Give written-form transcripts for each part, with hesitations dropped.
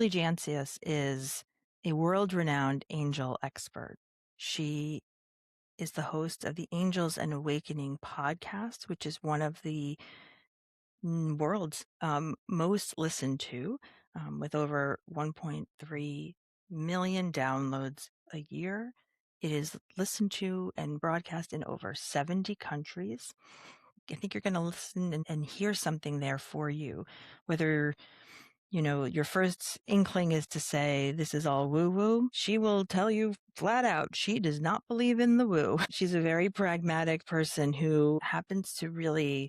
Julie Jancius is a world-renowned angel expert. She is the host of the Angels and Awakening podcast, which is one of the world's most listened to, with over 1.3 million downloads a year. It is listened to and broadcast in over 70 countries. I think you're going to listen and hear something there for you, whether your first inkling is to say, this is all woo woo. She will tell you flat out, she does not believe in the woo. She's a very pragmatic person who happens to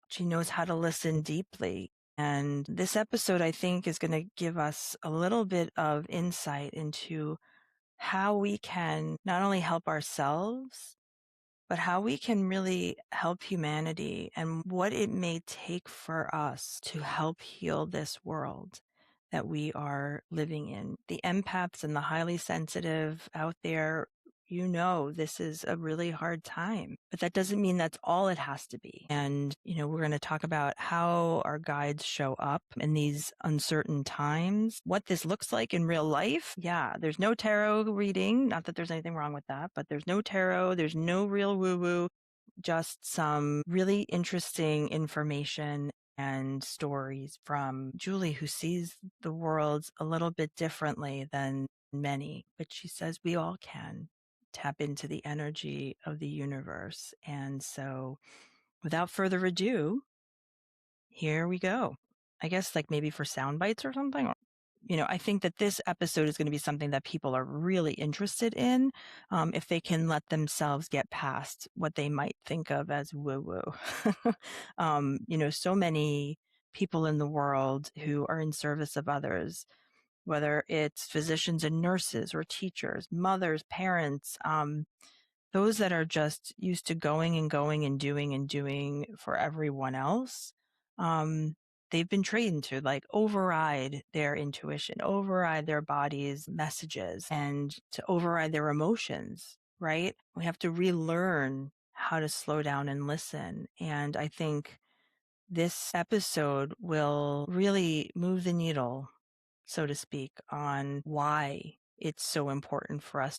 she knows how to listen deeply. And this episode, I think, is going to give us a little bit of insight into how we can not only help ourselves, but how we can really help humanity and what it may take for us to help heal this world that we are living in. The empaths and the highly sensitive out there, this is a really hard time, but that doesn't mean that's all it has to be. And, we're going to talk about how our guides show up in these uncertain times, what this looks like in real life. Yeah, there's no tarot reading. Not that there's anything wrong with that, but there's no tarot. There's no real woo-woo, just some really interesting information and stories from Julie, who sees the world a little bit differently than many, but she says we all can tap into the energy of the universe. And so without further ado, here we go. I guess like maybe for sound bites or something. I think that this episode is going to be something that people are really interested in, if they can let themselves get past what they might think of as woo-woo. So many people in the world who are in service of others, whether it's physicians and nurses or teachers, mothers, parents, those that are just used to going and going and doing for everyone else. They've been trained to like override their intuition, override their body's messages, and to override their emotions, right? We have to relearn how to slow down and listen. And I think this episode will really move the needle, so to speak, on why it's so important for us.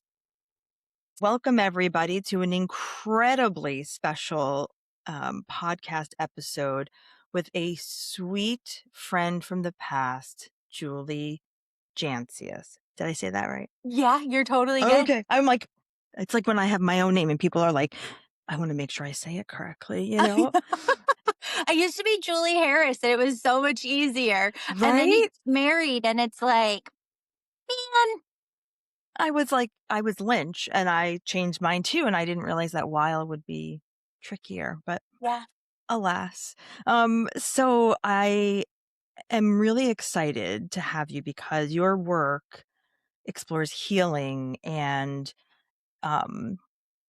Welcome, everybody, to an incredibly special podcast episode with a sweet friend from the past, Julie Jancius. Did I say that right? Yeah, you're totally good. Okay. It's like when I have my own name and people are like, I want to make sure I say it correctly, I used to be Julie Harris, and it was so much easier. And then you Right? get married, and it's like, man, I was Lynch and I changed mine too. And I didn't realize that Weil would be trickier, but yeah, alas. So I am really excited to have you because your work explores healing um,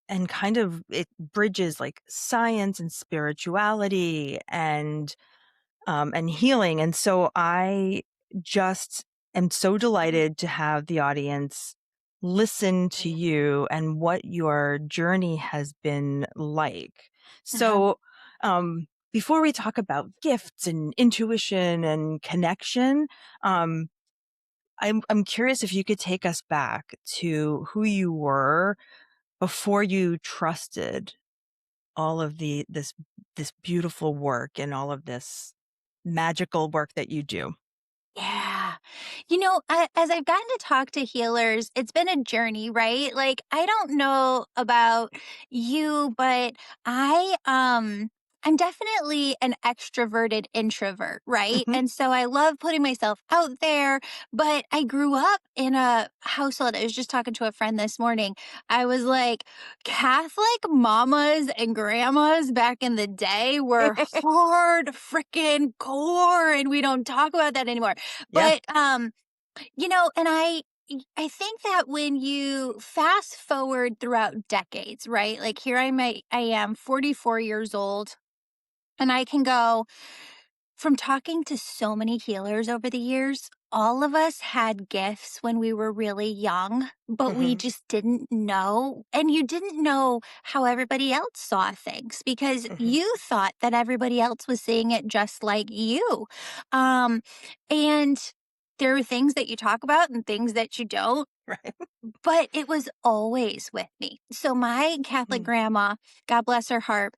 and kind of it bridges like science and spirituality and healing. And so I just am so delighted to have the audience listen to you and what your journey has been like. uh-huh. So, before we talk about gifts and intuition and connection, um, I'm curious if you could take us back to who you were before you trusted all of this beautiful work and all of this magical work that you do. Yeah. As I've gotten to talk to healers, it's been a journey, right? Like, I don't know about you, but I'm definitely an extroverted introvert, right? Mhm. And so I love putting myself out there, but I grew up in a household. I was just talking to a friend this morning. I was like, Catholic mamas and grandmas back in the day were hard freaking core, and we don't talk about that anymore. Yeah. But, and I think that when you fast forward throughout decades, right? Like here I am 44 years old, and I can go from talking to so many healers over the years. All of us had gifts when we were really young, but we Mhm. just didn't know. And you didn't know how everybody else saw things because Mhm. you thought that everybody else was seeing it just like you. Um, and there are things that you talk about and things that you don't, Right. but it was always with me. So my Catholic Mm. grandma, God bless her heart,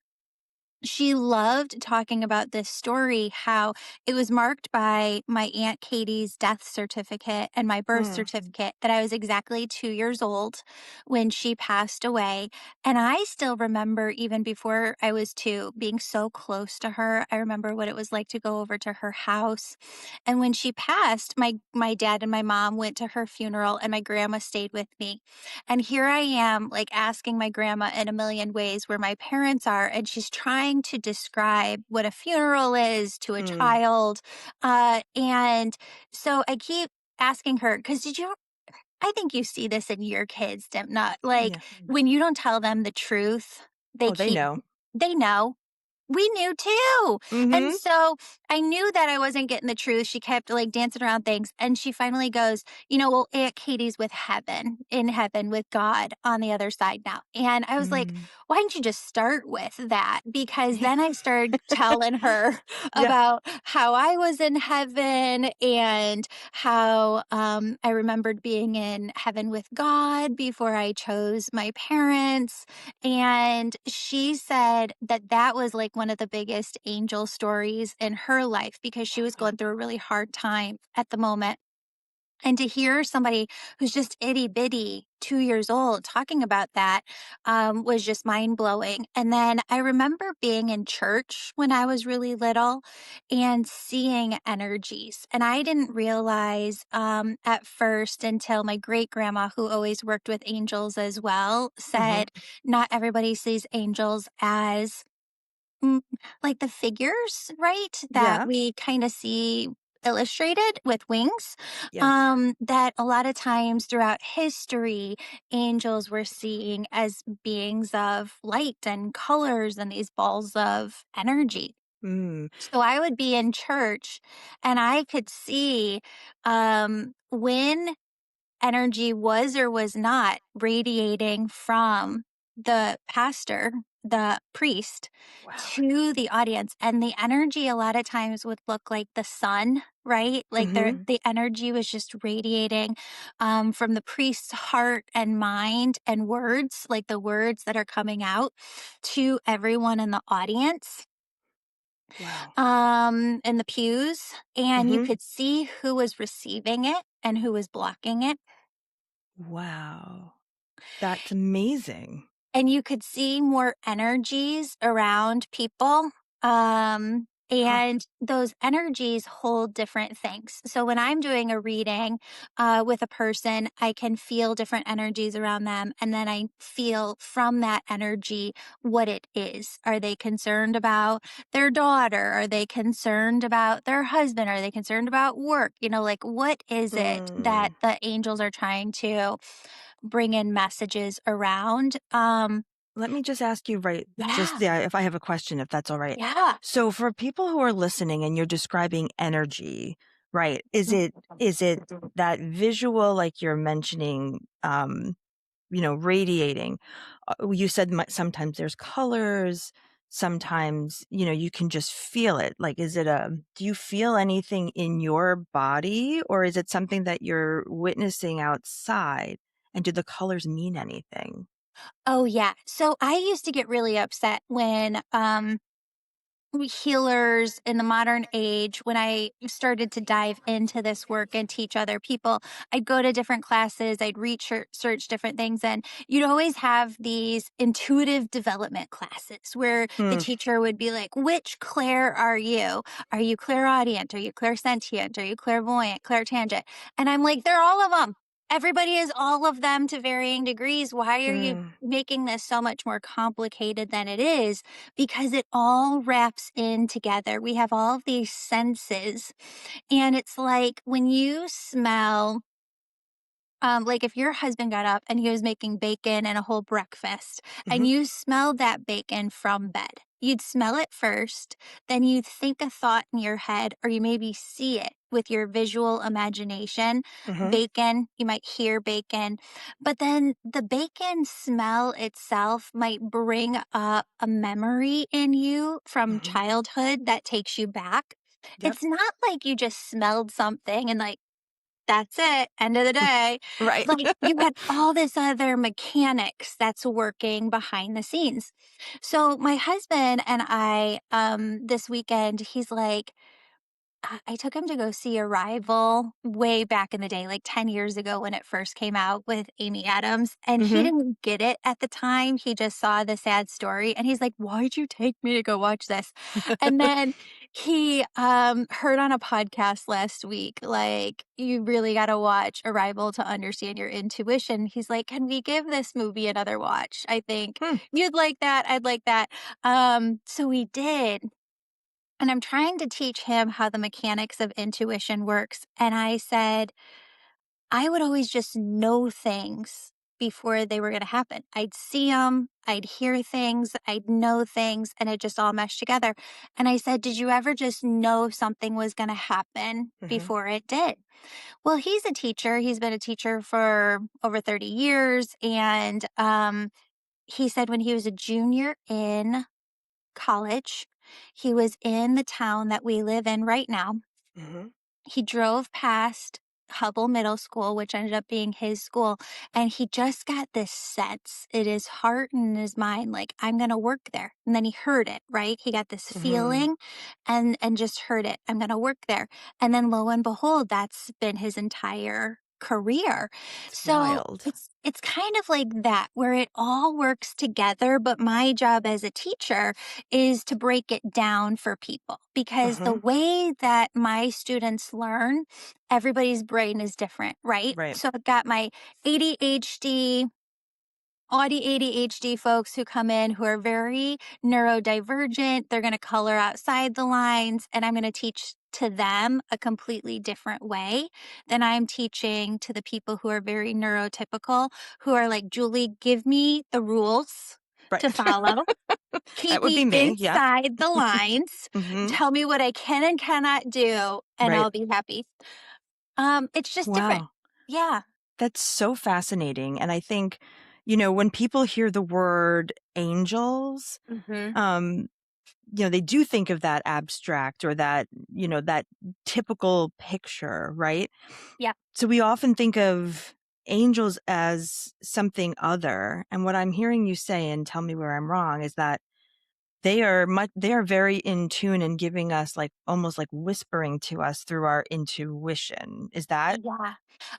she loved talking about this story, how it was marked by my Aunt Katie's death certificate and my birth Mm. certificate that I was exactly 2 years old when she passed away. And I still remember, even before I was two, being so close to her. I remember what it was like to go over to her house. And when she passed, my dad and my mom went to her funeral, and my grandma stayed with me. And here I am, like asking my grandma in a million ways where my parents are, and she's trying to describe what a funeral is to a Mm. child. And so I keep asking her, because I think you see this in your kids, not like Yeah. when you don't tell them the truth, Oh, they know. they know. We knew too. And Mhm. so I knew that I wasn't getting the truth. She kept like dancing around things. And she finally goes, well, Aunt Katie's with heaven, in heaven with God on the other side now. And I was like, Mm. why didn't you just start with that? Because Yeah. then I started telling her Yeah. about how I was in heaven, and how I remembered being in heaven with God before I chose my parents. And she said that that was like one of the biggest angel stories in her life, because she was Wow. going through a really hard time at the moment. And to hear somebody who's just itty bitty, 2 years old, talking about that was just mind blowing. And then I remember being in church when I was really little and seeing energies. And I didn't realize at first, until my great grandma, who always worked with angels as well, Mhm. said not everybody sees angels as Mm, like the figures, right? That Yeah. we kind of see illustrated with wings. Yes. That a lot of times throughout history, angels were seen as beings of light and colors and these balls of energy. Mm. So I would be in church and I could see when energy was or was not radiating from the pastor, the priest, Wow. to the audience. And the energy a lot of times would look like the sun, right? Like Mhm. the energy was just radiating from the priest's heart and mind and words, like the words that are coming out to everyone in the audience, Wow. in the pews. And you Mhm. could see who was receiving it and who was blocking it. Wow. That's amazing. And you could see more energies around people. Huh. And those energies hold different things. So when I'm doing a reading with a person, I can feel different energies around them. And then I feel from that energy what it is. Are they concerned about their daughter? Are they concerned about their husband? Are they concerned about work? Like what is it that Mm. the angels are trying to bring in messages around? Let me just ask you, right, just Yeah, yeah, if I have a question, if that's all right. yeah. So for people who are listening and you're describing energy, right? Is it that visual like you're mentioning radiating? You said sometimes there's colors, sometimes, you can just feel it. Like do you feel anything in your body, or is it something that you're witnessing outside? And do the colors mean anything? Oh, yeah. So I used to get really upset when healers in the modern age, when I started to dive into this work and teach other people, I'd go to different classes, I'd research different things, and you'd always have these intuitive development classes where the Hmm. teacher would be like, which Claire are you? Are you clairaudient? Are you clairsentient? Are you clairvoyant, clairtangent? And I'm like, they're all of them. Everybody is all of them to varying degrees. Why are you Mm. making this so much more complicated than it is? Because it all wraps in together. We have all of these senses. And it's like when you smell, like if your husband got up and he was making bacon and a whole breakfast, and Mhm. you smelled that bacon from bed, you'd smell it first, then you'd think a thought in your head, or you maybe see it with your visual imagination. Mhm. Bacon, you might hear bacon, but then the bacon smell itself might bring up a memory in you from Mhm. childhood that takes you back. Yep. It's not like you just smelled something and like That's it. End of the day. Right. Like, you had all this other mechanics that's working behind the scenes. So my husband and I, this weekend, he's like, I took him to go see Arrival way back in the day, like 10 years ago when it first came out with Amy Adams, and he Hmm. didn't get it at the time. He just saw the sad story and he's like, "Why'd you take me to go watch this?" And then he heard on a podcast last week, like, "You really got to watch Arrival to understand your intuition." He's like, "Can we give this movie another watch? I think Hmm. you'd like that. I'd like that." So we did, and I'm trying to teach him how the mechanics of intuition works. And I said, I would always just know things before they were going to happen. I'd see them, I'd hear things, I'd know things, and it just all meshed together. And I said, did you ever just know something was going to happen Hmm. before it did? Well, he's a teacher. He's been a teacher for over 30 years. And he said when he was a junior in college, he was in the town that we live in right now. Hmm. He drove past Hubble Middle School, which ended up being his school, and he just got this sense in his heart and in his mind, like, I'm gonna work there. And then he heard it, right? He got this Hmm. feeling and just heard it. I'm gonna work there. And then lo and behold, that's been his entire career. It's So wild. it's kind of like that where it all works together, but my job as a teacher is to break it down for people because the Hmm. way that my students learn, everybody's brain is different, right? Right. So I've got my ADHD, Audi ADHD folks who come in who are very neurodivergent. They're going to color outside the lines, and I'm going to teach to them a completely different way than I'm teaching to the people who are very neurotypical, who are like, Julie, give me the rules Right. to follow. That Keep would me be me. Yeah. inside the lines. Hmm. Tell me what I can and cannot do, and Right. I'll be happy. It's just different. Wow. Yeah. That's so fascinating. And I think, when people hear the word angels, Mhm. um, they do think of that abstract or that, that typical picture, right? Yeah. So we often think of angels as something other. And what I'm hearing you say, and tell me where I'm wrong, is that they are very in tune and giving us like almost like whispering to us through our intuition. Is that? Yeah.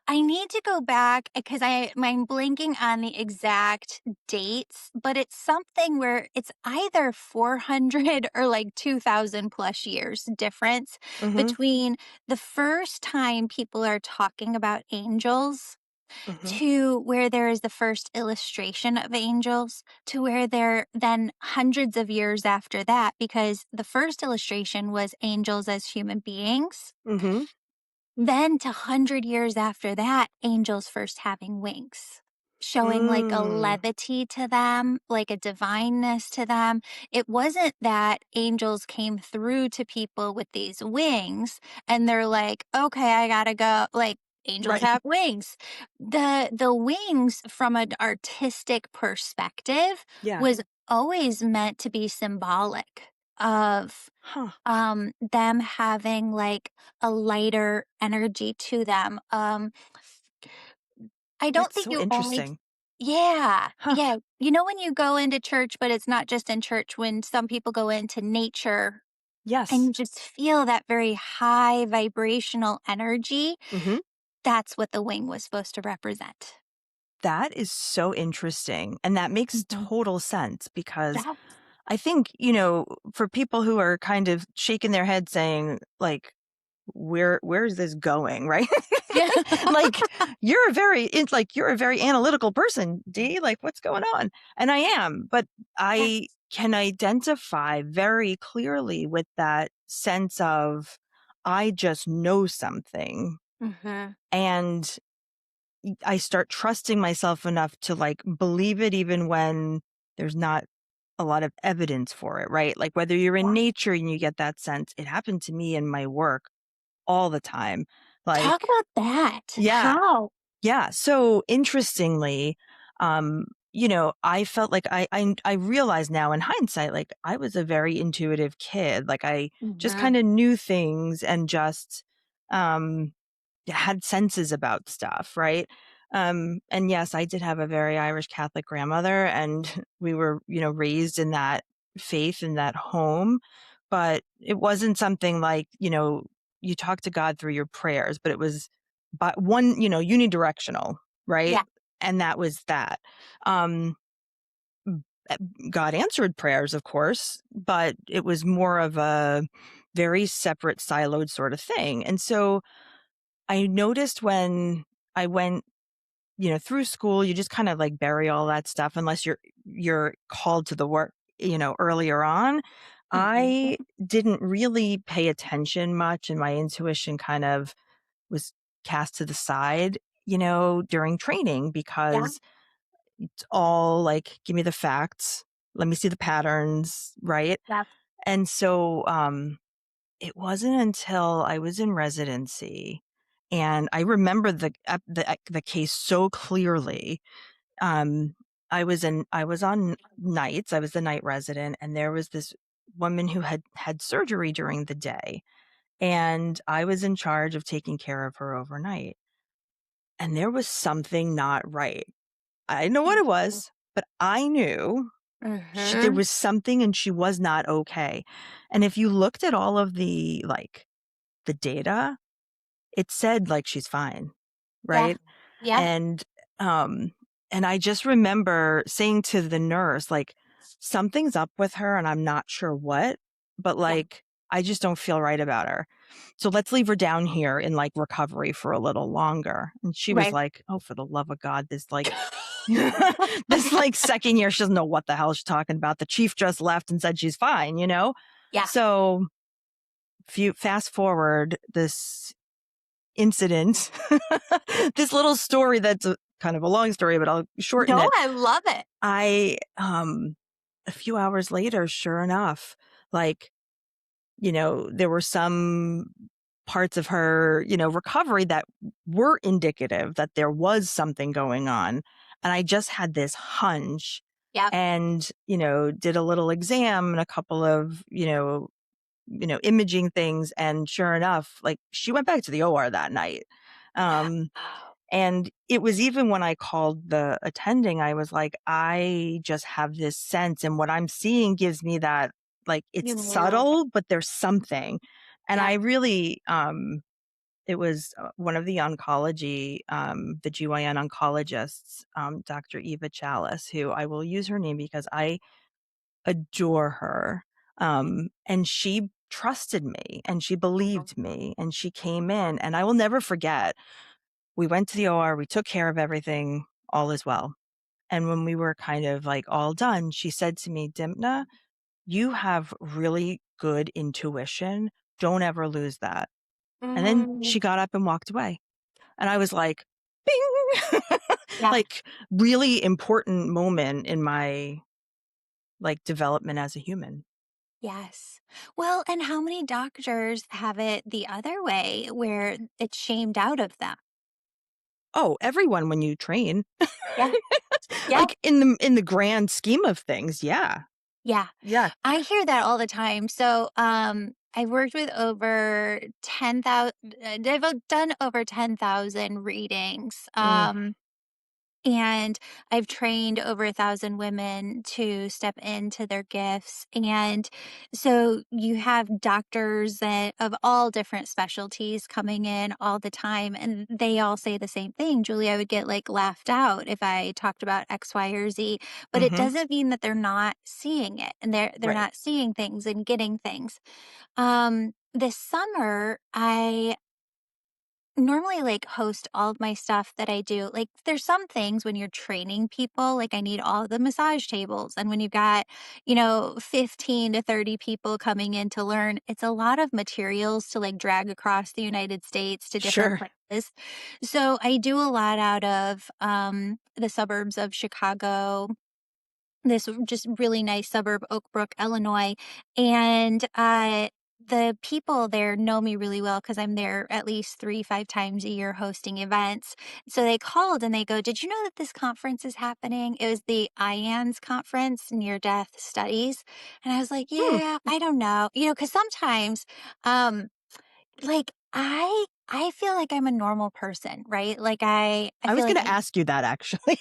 I need to go back because I'm blanking on the exact dates, but it's something where it's either 400 or like 2000 plus years difference Mm-hmm. between the first time people are talking about angels Mm-hmm. to where there is the first illustration of angels to where they're then hundreds of years after that, because the first illustration was angels as human beings. Mm-hmm. Then to 100 years after that, angels first having wings, showing like a Mm. levity to them, like a divineness to them. It wasn't that angels came through to people with these wings and they're like, okay, I gotta go. Like, angels Right. have wings. The wings from an artistic perspective Yeah. was always meant to be symbolic of Huh. them having like a lighter energy to them. I don't That's think so you only interesting. yeah, Huh. yeah. You know when you go into church, but it's not just in church, when some people go into nature and Yes. you just feel that very high vibrational energy, Mm-hmm. that's what the wing was supposed to represent. That is so interesting. And that makes Mhm. total sense because Yeah. I think, for people who are kind of shaking their head saying, like, where's this going, right? Yeah. Like, you're a very analytical person, Dee. Like, what's going on? And I am, but I Yes. can identify very clearly with that sense of I just know something. Hmm. And I start trusting myself enough to like believe it even when there's not a lot of evidence for it, right? Like whether you're in Yeah. nature and you get that sense, it happened to me in my work all the time. Talk Like, about that. yeah, How? yeah. So interestingly, I felt like I realize now in hindsight, like I was a very intuitive kid. Like I just Hmm. kind of knew things and just, um, had senses about stuff, right? And yes, I did have a very Irish Catholic grandmother, and we were, raised in that faith in that home, but it wasn't something like, you talk to God through your prayers, but it was, but one, unidirectional, right? Yeah. And that was that. Um, God answered prayers, of course, but it was more of a very separate, siloed sort of thing. And so I noticed when I went, through school, you just kind of like bury all that stuff unless you're called to the work, earlier on. I Mhm. didn't really pay attention much, and my intuition kind of was cast to the side, during training, Yeah. because it's all like, give me the facts, let me see the patterns, right? Yeah. And so it wasn't until I was in residency, and I remember the case so clearly. Um, I was on nights. I was the night resident, and there was this woman who had surgery during the day, and I was in charge of taking care of her overnight. And there was something not right. I didn't know what it was, but I knew there Mhm. was something, and she was not okay. And if you looked at all of the data, it said like she's fine, Yeah. right? Yeah. And um and I just remember saying to the nurse, like, something's up with her and I'm not sure what, but Yeah. like I just don't feel right about her. So let's leave her down here in like recovery for a little longer. And she was Right. like, "Oh, for the love of God, this like this like second year, she doesn't know what the hell she's talking about. The chief just left and said she's fine, you know?" Yeah. So if you fast forward this incident, this little story that's kind of a long story, but I'll shorten No, it. I love it. I, a few hours later, sure enough, like, there were some parts of her, recovery that were indicative that there was something going on. And I just had this hunch, Yep. and, did a little exam and a couple of, imaging things. And sure enough, like, she went back to the OR that night. Um, Oh, and it was even when I called the attending, I was like, I just have this sense, and what I'm seeing gives me that, like, it's you nailed it. subtle, but there's something. And Yeah. I really, it was one of the the GYN oncologists, Dr. Eva Chalice, who I will use her name because I adore her. And she trusted me and she believed me, and she came in, and I will never forget. We went to the OR, we took care of everything, all is well. And when we were kind of like all done, she said to me, "Dimna, you have really good intuition. Don't ever lose that." And then Mm. she got up and walked away. And I was like, bing, Yeah. like, really important moment in my like development as a human. Yes. Well, and how many doctors have it the other way where it's shamed out of them? Oh, everyone when you train, Yeah. Yeah. like in the grand scheme of things. Yeah. Yeah. Yeah. I hear that all the time. So, I've worked with over 10,000, I've done over 10,000 readings. Mm, And I've trained over 1,000 women to step into their gifts. And so you have doctors that of all different specialties coming in all the time, and they all say the same thing. Julie, I would get like laughed out if I talked about X, Y, or Z, but it mhm. doesn't mean that they're not seeing it and they're Right. not seeing things and getting things. This summer I normally like host all of my stuff that I do. Like there's some things when you're training people, like I need all the massage tables. And when you've got, 15 to 30 people coming in to learn, it's a lot of materials to like drag across the United States to different Sure. places. So I do a lot out of the suburbs of Chicago, this just really nice suburb, Oak Brook, Illinois. And the people there know me really well because I'm there at least 3, 5 times a year hosting events. So they called and they go, "Did you know that this conference is happening?" It was the IANS conference, Near Death Studies. And I was like, Hmm. "Yeah, I don't know." Because sometimes, like, I feel like I'm a normal person, right? Like I I feel was like gonna ask you that actually.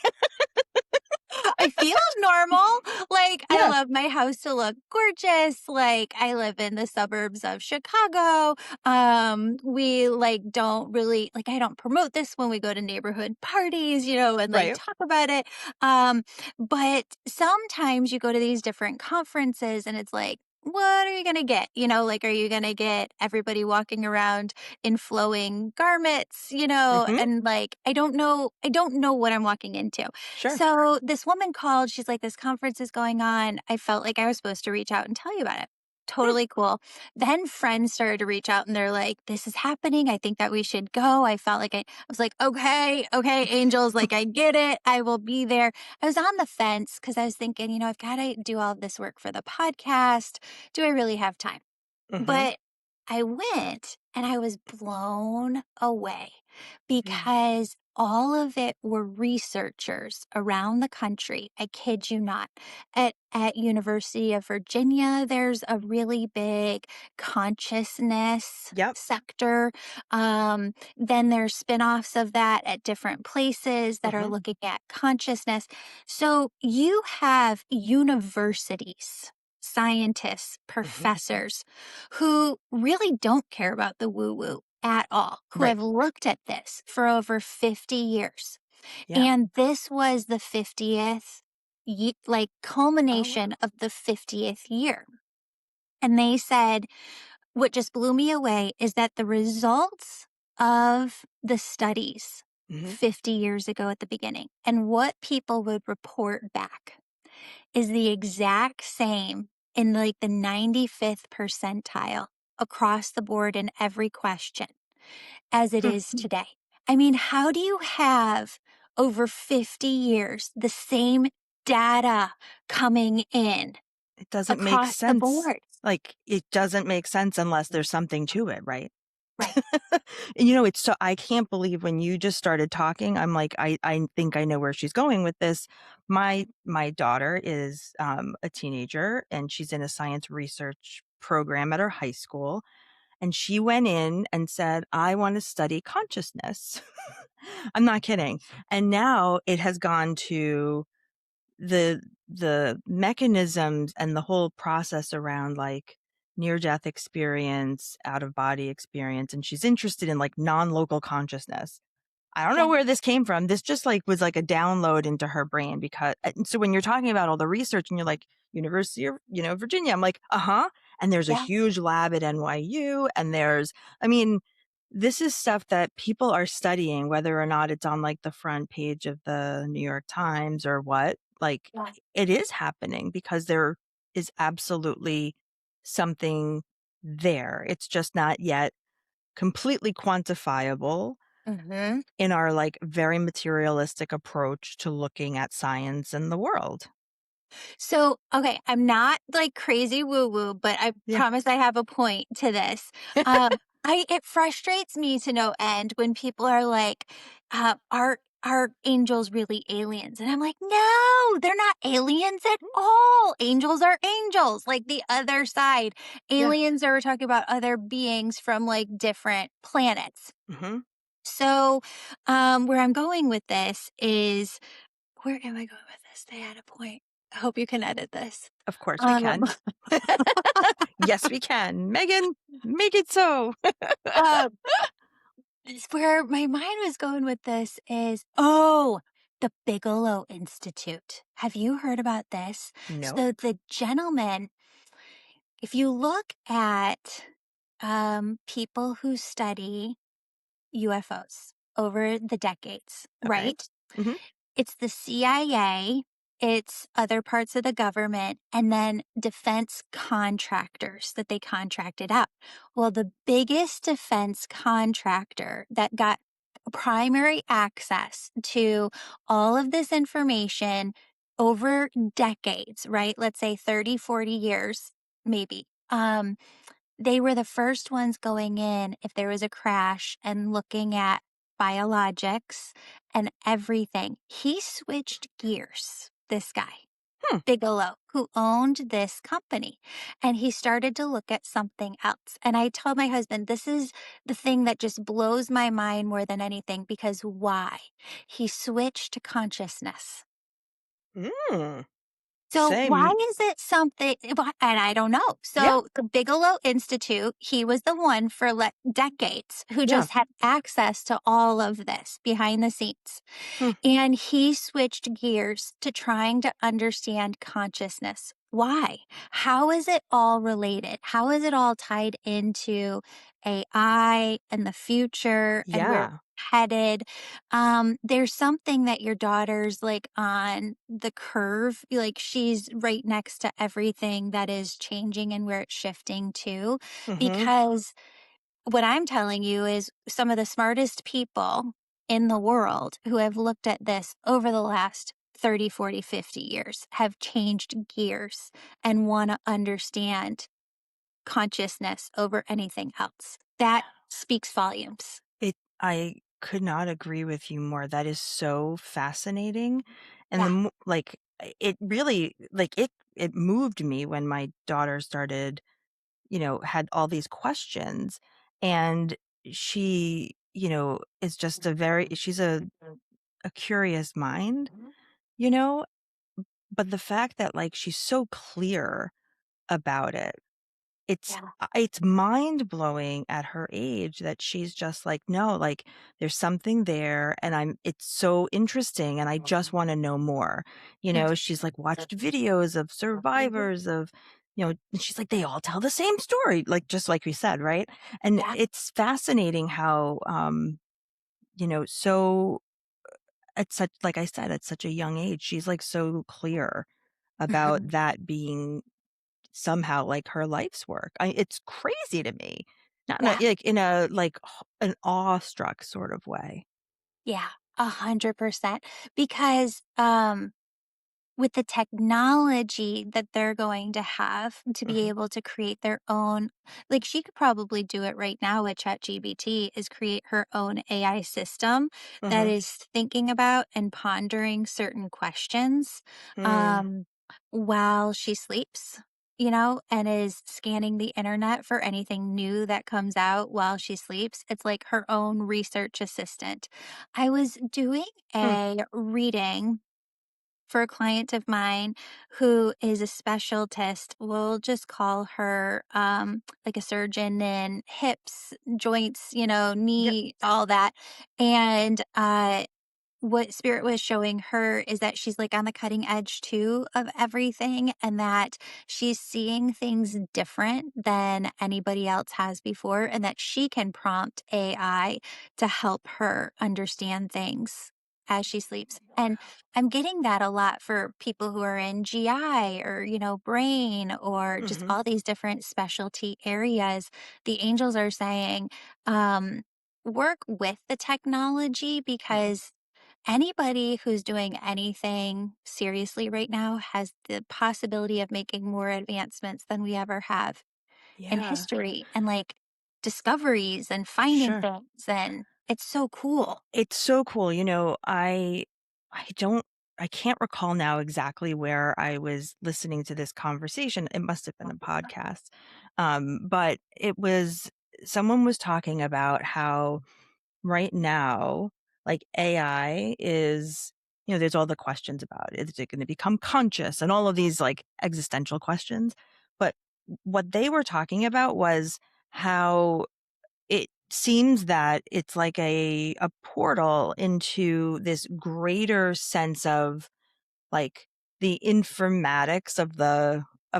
I feel normal. Like, I Yeah, love my house to look gorgeous. Like, I live in the suburbs of Chicago. We like don't really like I don't promote this when we go to neighborhood parties, and like right. talk about it. Um, but sometimes you go to these different conferences and it's like, what are you gonna get? Like, are you gonna get everybody walking around in flowing garments, Mhm. and like I don't know what I'm walking into. Sure. So this woman called. She's like, this conference is going on. I felt like I was supposed to reach out and tell you about it. Hmm. Totally cool. Then friends started to reach out and they're like, this is happening. I think that we should go. I felt like I was like, okay, angels, like I get it. I will be there. I was on the fence because I was thinking, I've got to do all this work for the podcast. Do I really have time? Mhm. But I went and I was blown away Mm. because all of it were researchers around the country. I kid you not. At University of Virginia, there's a really big consciousness Yep. sector. Then there's spin-offs of that at different places that are Mhm. looking at consciousness. So you have universities, scientists, Mhm. professors who really don't care about the woo woo at all, who Right. have looked at this for over 50 years. Yeah. And this was the 50th, like Oh, culmination wow. of the 50th year. And they said, what just blew me away is that the results of the studies Mhm. 50 years ago at the beginning and what people would report back is the exact same in like the 95th percentile across the board in every question as it Hmm. is today. I mean, how do you have over 50 years the same data coming in It doesn't make across the sense. board? Like, it doesn't make sense unless there's something to it, right? Right. And, it's so I can't believe when you just started talking, I'm like, I think I know where she's going with this. My daughter is, a teenager, and she's in a science research program at her high school, and she went in and said, "I wanna study consciousness." I'm not kidding, and now it has gone to the mechanisms and the whole process around like near death experience, out of body experience, and she's interested in like non-local consciousness. I don't know Yeah. where this came from. This just like was like a download into her brain because and so when you're talking about all the research and you're like University of, Virginia, I'm like, "Uh-huh." And there's a Yeah. huge lab at NYU and I mean, this is stuff that people are studying whether or not it's on like the front page of the New York Times or what. Like Yeah. it is happening because there is absolutely something there. It's just not yet completely quantifiable Hmm. in our like very materialistic approach to looking at science and the world. So, okay, I'm not like crazy woo woo, but I Yeah. promise I have a point to this. It frustrates me to no end when people are like, are angels really aliens? And I'm like, no, they're not aliens at all. Angels are angels, like the other side. Yeah. Aliens are we're talking about other beings from like different planets. Hmm. So, where I'm going with this is where am I going with this? They had a point. I hope you can edit this. Of course we Um, can. Yes, we can. Megan, make it so. uh, where my mind was going with this is, oh, the Bigelow Institute. Have you heard about this? So Nope. the gentleman, if you look at people who study UFOs over the decades, Okay. right? Hmm. It's the CIA, it's other parts of the government, and then defense contractors that they contracted out. Well, the biggest defense contractor that got primary access to all of this information over decades, right? Let's say 30, 40 years, maybe. They were the first ones going in if there was a crash and looking at biologics and everything. He switched gears, this guy. Hmm. Bigelow, who owned this company. And he started to look at something else. And I told my husband, this is the thing that just blows my mind more than anything because why? He switched to consciousness. Mm. So why Same. is it something and I don't know. Yeah. So the Bigelow Institute, he was the one for decades who Yeah. just had access to all of this behind the scenes. Hmm. And he switched gears to trying to understand consciousness. Why? How is it all related? How is it all tied into AI and the future and where it's Yeah. headed? There's something that your daughter's like on the curve, like she's right next to everything that is changing and where it's shifting to, Mm-hmm. because what I'm telling you is some of the smartest people in the world who have looked at this over the last 30, 40, 50 years have changed gears and want to understand consciousness over anything else. That speaks volumes. I could not agree with you more. That is so fascinating. And Yeah. it really, it moved me when my daughter started, had all these questions. And she, is just she's a curious mind, you know, but the fact that like she's so clear about it, Yeah. it's mind-blowing at her age that she's just like, "No, like, there's something there, and it's so interesting, and I just wanna know more." She's, like, watched videos of survivors of and she's like, "They all tell the same story," like, just like we said, right? And Yeah. it's fascinating how, so at such like I said, at such a young age, she's, like, so clear about Mhm. that being somehow like her life's work. It's crazy to me. Not in a Yeah. like in a like an awestruck sort of way. Yeah. 100%. Because with the technology that they're going to have to be Mhm. able to create their own, like she could probably do it right now with ChatGPT, is create her own AI system that Mhm. is thinking about and pondering certain questions Mm. um, while she sleeps, and is scanning the internet for anything new that comes out while she sleeps. It's like her own research assistant. I was doing Hmm. a reading for a client of mine who is a specialist. We'll just call her like a surgeon in hips, joints, Yep. knee, all that. And what spirit was showing her is that she's like on the cutting edge too of everything, and that she's seeing things different than anybody else has before, and that she can prompt AI to help her understand things as she sleeps. And I'm getting that a lot for people who are in GI or, brain or just Mhm. all these different specialty areas. The angels are saying, um, work with the technology Mhm. because anybody who's doing anything seriously right now has the possibility of making more advancements than we ever have in Yeah. history, and like discoveries and finding Sure. things. And it's so cool. It's so cool. I don't I can't recall now exactly where I was listening to this conversation. It must have been a podcast. But it was someone was talking about how right now, like AI is, there's all the questions about it. Is it going to become conscious and all of these like existential questions. But what they were talking about was how it seems that it's like a portal into this greater sense of like the informatics of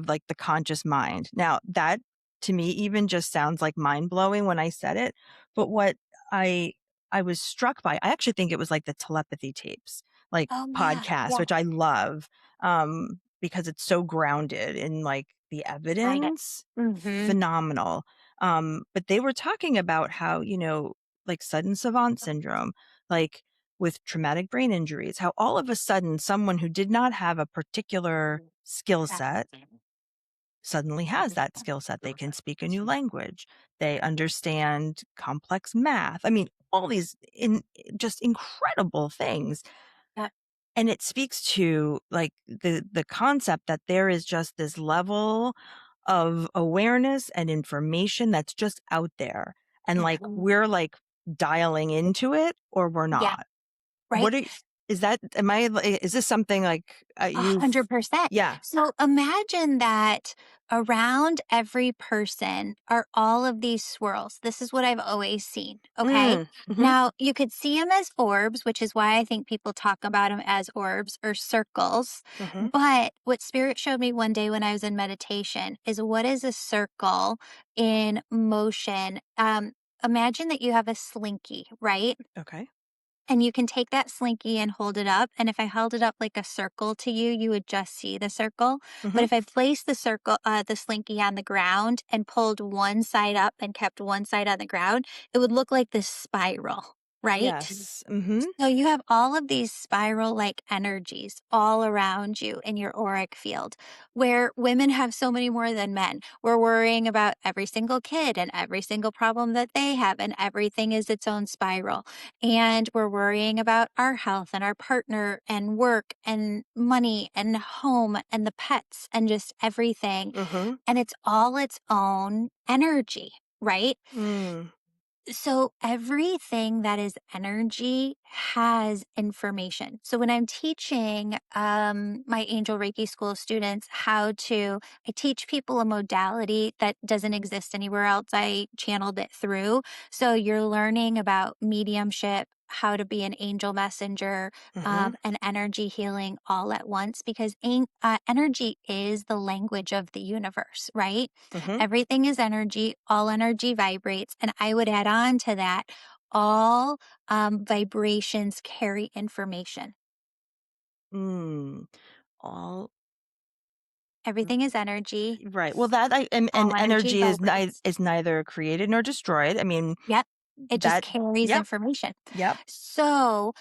like the conscious mind. Now that to me even just sounds like mind blowing when I said it. But what I I was struck by, I actually think it was like the telepathy tapes, like Oh, yeah. podcasts, Yeah. which I love, because it's so grounded in like the Find it. evidence. Mm-hmm. Phenomenal. But they were talking about how, like sudden savant syndrome, like with traumatic brain injuries, how all of a sudden someone who did not have a particular skill set suddenly has that skill set. They can speak a new language. They understand complex math. I mean, all these just incredible things. Yeah. And it speaks to like the concept that there is just this level of awareness and information that's just out there. And like Mhm. we're like dialing into it or we're Yeah, not. right? What are, is that, am I, is this something like you've, 100%. yeah. So imagine that around every person are all of these swirls. This is what I've always seen. Okay. Mm-hmm, Now you could see them as orbs, which is why I think people talk about them as orbs or circles. mm-hmm, But what spirit showed me one day when I was in meditation is what is a circle in motion? Imagine that you have a slinky, right? okay. And you can take that slinky and hold it up. And if I held it up like a circle to you, you would just see the circle. But Mm-hmm. if I placed the slinky on the ground and pulled one side up and kept one side on the ground, it would look like this spiral, right? Yes. Mm-hmm. So you have all of these spiral like energies all around you in your auric field, where women have so many more than men. We're worrying about every single kid and every single problem that they have, and everything is its own spiral. And we're worrying about our health and our partner and work and money and home and the pets and just everything. Mm-hmm. And it's all its own energy, right? Mm. So everything that is energy has information. So when I'm teaching my Angel Reiki school students I teach people a modality that doesn't exist anywhere else. I channeled it through. So you're learning about mediumship, how to be an angel messenger, Mm-hmm. and energy healing all at once because energy is the language of the universe, right? Mm-hmm. Everything is energy, all energy vibrates. And I would add on to that, all vibrations carry information. Mm. All Everything is energy, right. Well, that and all energy energy vibrates. is neither created nor destroyed. I mean, Yep. It just that, carries yep, information. yep. So,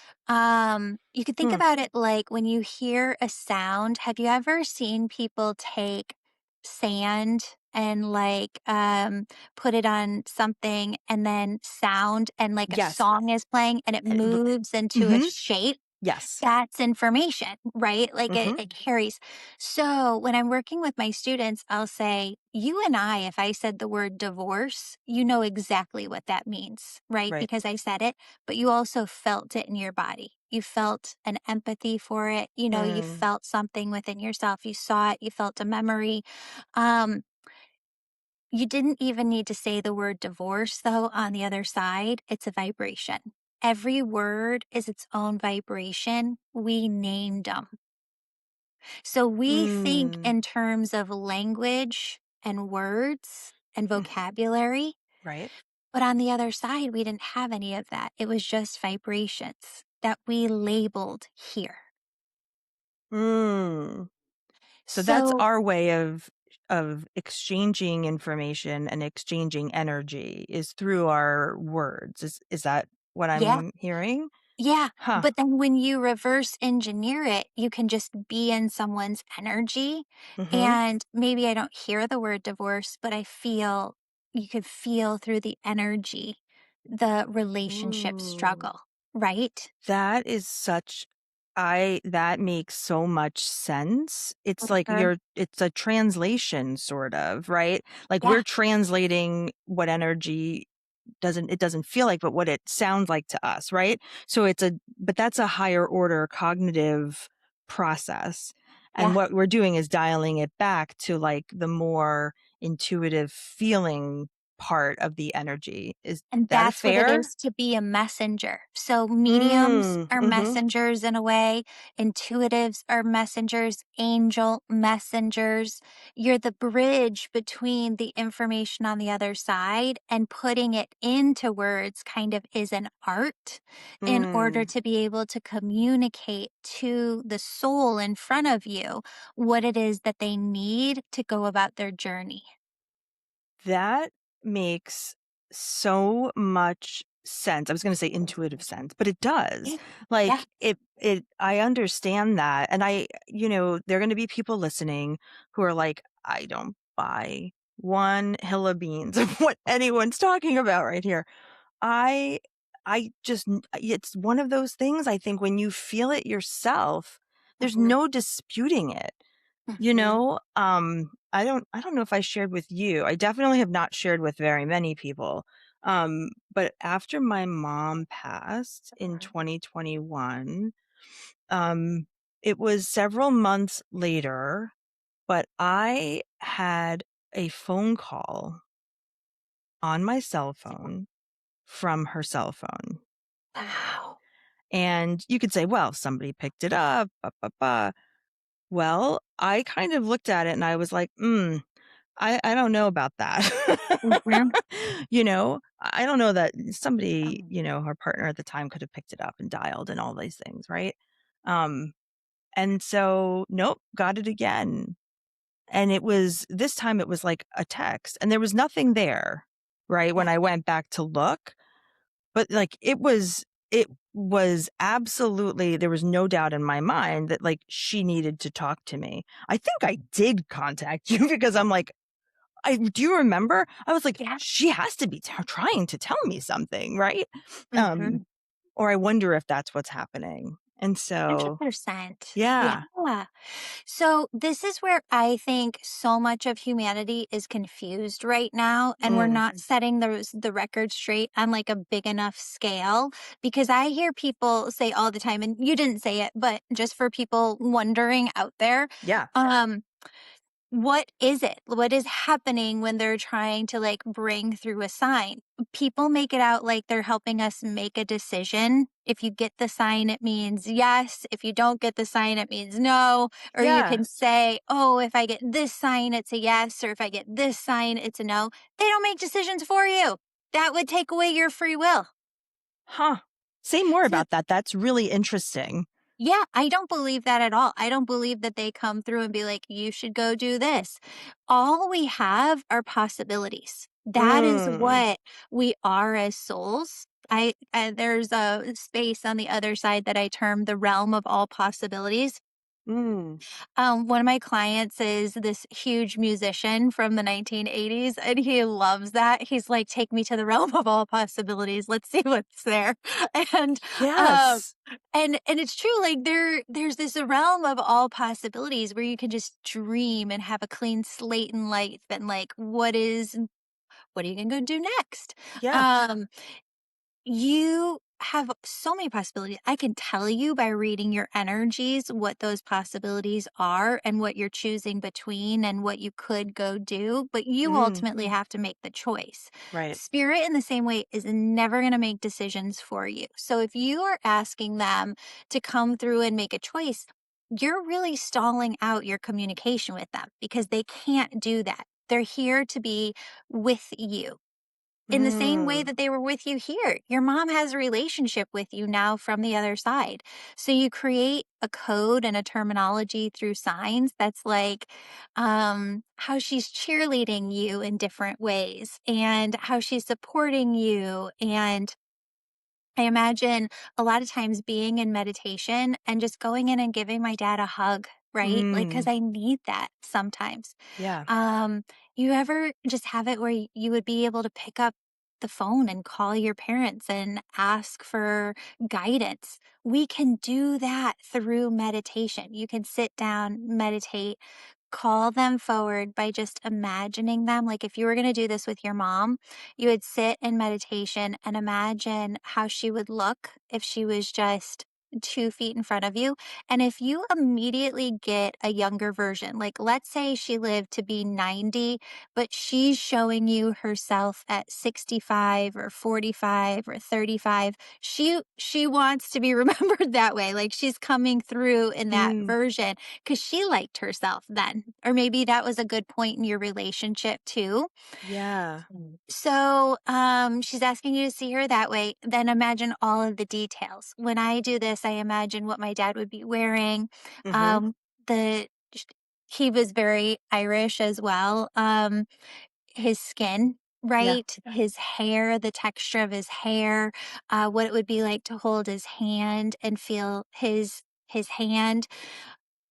you could think Hmm. about it like when you hear a sound, have you ever seen people take sand and put it on something and then sound and like a Yes. song is playing and it moves into a Mm-hmm. shape? Yes. That's information, right? Like it, Mm-hmm. it carries. So when I'm working with my students, I'll say, you and I, if I said the word divorce, you know exactly what that means, right? Right. Because I said it, but you also felt it in your body. You felt an empathy for it. You know, you Mm. felt something within yourself. You saw it, you felt a memory. Um, you didn't even need to say the word divorce, though, on the other side. It's a vibration. Every word is its own vibration. We named them. So we think Mm. in terms of language and words and Mm. vocabulary. Right. But on the other side, we didn't have any of that. It was just vibrations that we labeled here. Mm. So that's So, our way of exchanging information and exchanging energy is through our words. Is that what yeah, I'm hearing? yeah. Huh. But then when you reverse engineer it, you can just be in someone's energy. Mm-hmm. And maybe I don't hear the word divorce, but you could feel through the energy the relationship Ooh. struggle, right? That is such that makes so much sense. It's like Mhm. it's a translation sort of, right? Like Yeah. we're translating what energy doesn't feel like, but what it sounds like to us, right? So but that's a higher order cognitive process. And Yeah. what we're doing is dialing it back to like the more intuitive feeling part of the energy. Is And that a that's what it fair? is to be a messenger. So mediums Mm, are mm-hmm. messengers in a way, intuitives are messengers, angel messengers. You're the bridge between the information on the other side and putting it into words kind of is an art in order Mm. to be able to communicate to the soul in front of you what it is that they need to go about their journey. That makes so much sense. I was going to say intuitive sense, but it does. Yeah. Yeah. Like I understand that. And there are going to be people listening who are like, I don't buy one hill of beans of what anyone's talking about right here. I it's one of those things, I think when you feel it yourself, there's Mhm. no disputing it. You Mhm. know, I don't know if I shared with you. I definitely have not shared with very many people. But after my mom passed in 2021, um, it was several months later, but I had a phone call on my cell phone from her cell phone. Wow. And you could say, well, somebody picked it up. Ba, ba, ba. Well, I kind of looked at it and I was like, I don't know about that. Mhm. I don't know that somebody, her partner at the time could have picked it up and dialed and all these things, right? Um, and so, nope, got it again. And this time it was like a text and there was nothing there, right? When Yeah. I went back to look, but like it was absolutely, there was no doubt in my mind that like she needed to talk to me. I think I did contact you because I'm like, do you remember? I was like, Yeah. she has to be trying to tell me something, right? Um, Mhm. or I wonder if that's what's happening. And so, 100%. Yeah. yeah. So this is where I think so much of humanity is confused right now, and we're Mm, not setting the record straight on like a big enough scale. Because I hear people say all the time, and you didn't say it, but just for people wondering out there, yeah. um, what is it? What is happening when they're trying to like bring through a sign? People make it out like they're helping us make a decision. If you get the sign, it means yes. If you don't get the sign, it means no. Or you Yeah. can say, oh, if I get this sign, it's a yes. Or if I get this sign, it's a no. They don't make decisions for you. That would take away your free will. Huh. Say more So about that. That's really interesting. yeah, I don't believe that at all. I don't believe that they come through and be like, you should go do this. All we have are possibilities. That is Mm, what we are as souls. There's a space on the other side that I term the realm of all possibilities. mm. One of my clients is this huge musician from the 1980s, and he loves that. He's like, "Take me to the realm of all possibilities. Let's see what's there." And um, Yes. and it's true. Like there's this realm of all possibilities where you can just dream and have a clean slate in life, and like, what are you gonna go do next? Yeah. Um, you have so many possibilities. I can tell you by reading your energies what those possibilities are and what you're choosing between and what you could go do, but you Mm, ultimately have to make the choice. right. Spirit, in the same way, is never going to make decisions for you. So if you are asking them to come through and make a choice, you're really stalling out your communication with them because they can't do that. They're here to be with you in the same way Mm, that they were with you here. Your mom has a relationship with you now from the other side. So you create a code and a terminology through signs that's like how she's cheerleading you in different ways and how she's supporting you. And I imagine a lot of times being in meditation and just going in and giving my dad a hug, right? Like, because mm. I need that sometimes. Yeah. Um, you ever just have it where you would be able to pick up the phone and call your parents and ask for guidance? We can do that through meditation. You can sit down, meditate, call them forward by just imagining them. Like if you were going to do this with your mom, you would sit in meditation and imagine how she would look if she was just 2 feet in front of you. And if you immediately get a younger version, like let's say she lived to be 90, but she's showing you herself at 65 or 45 or 35, she wants to be remembered that way. Like she's coming through in that Mm, version because she liked herself then. Or maybe that was a good point in your relationship too. yeah. So she's asking you to see her that way. Then imagine all of the details. When I do this, I imagine what my dad would be wearing. Mm-hmm. Um, the he was very Irish as well. His skin, Yeah. right? His hair, the texture of his hair, what it would be like to hold his hand and feel his hand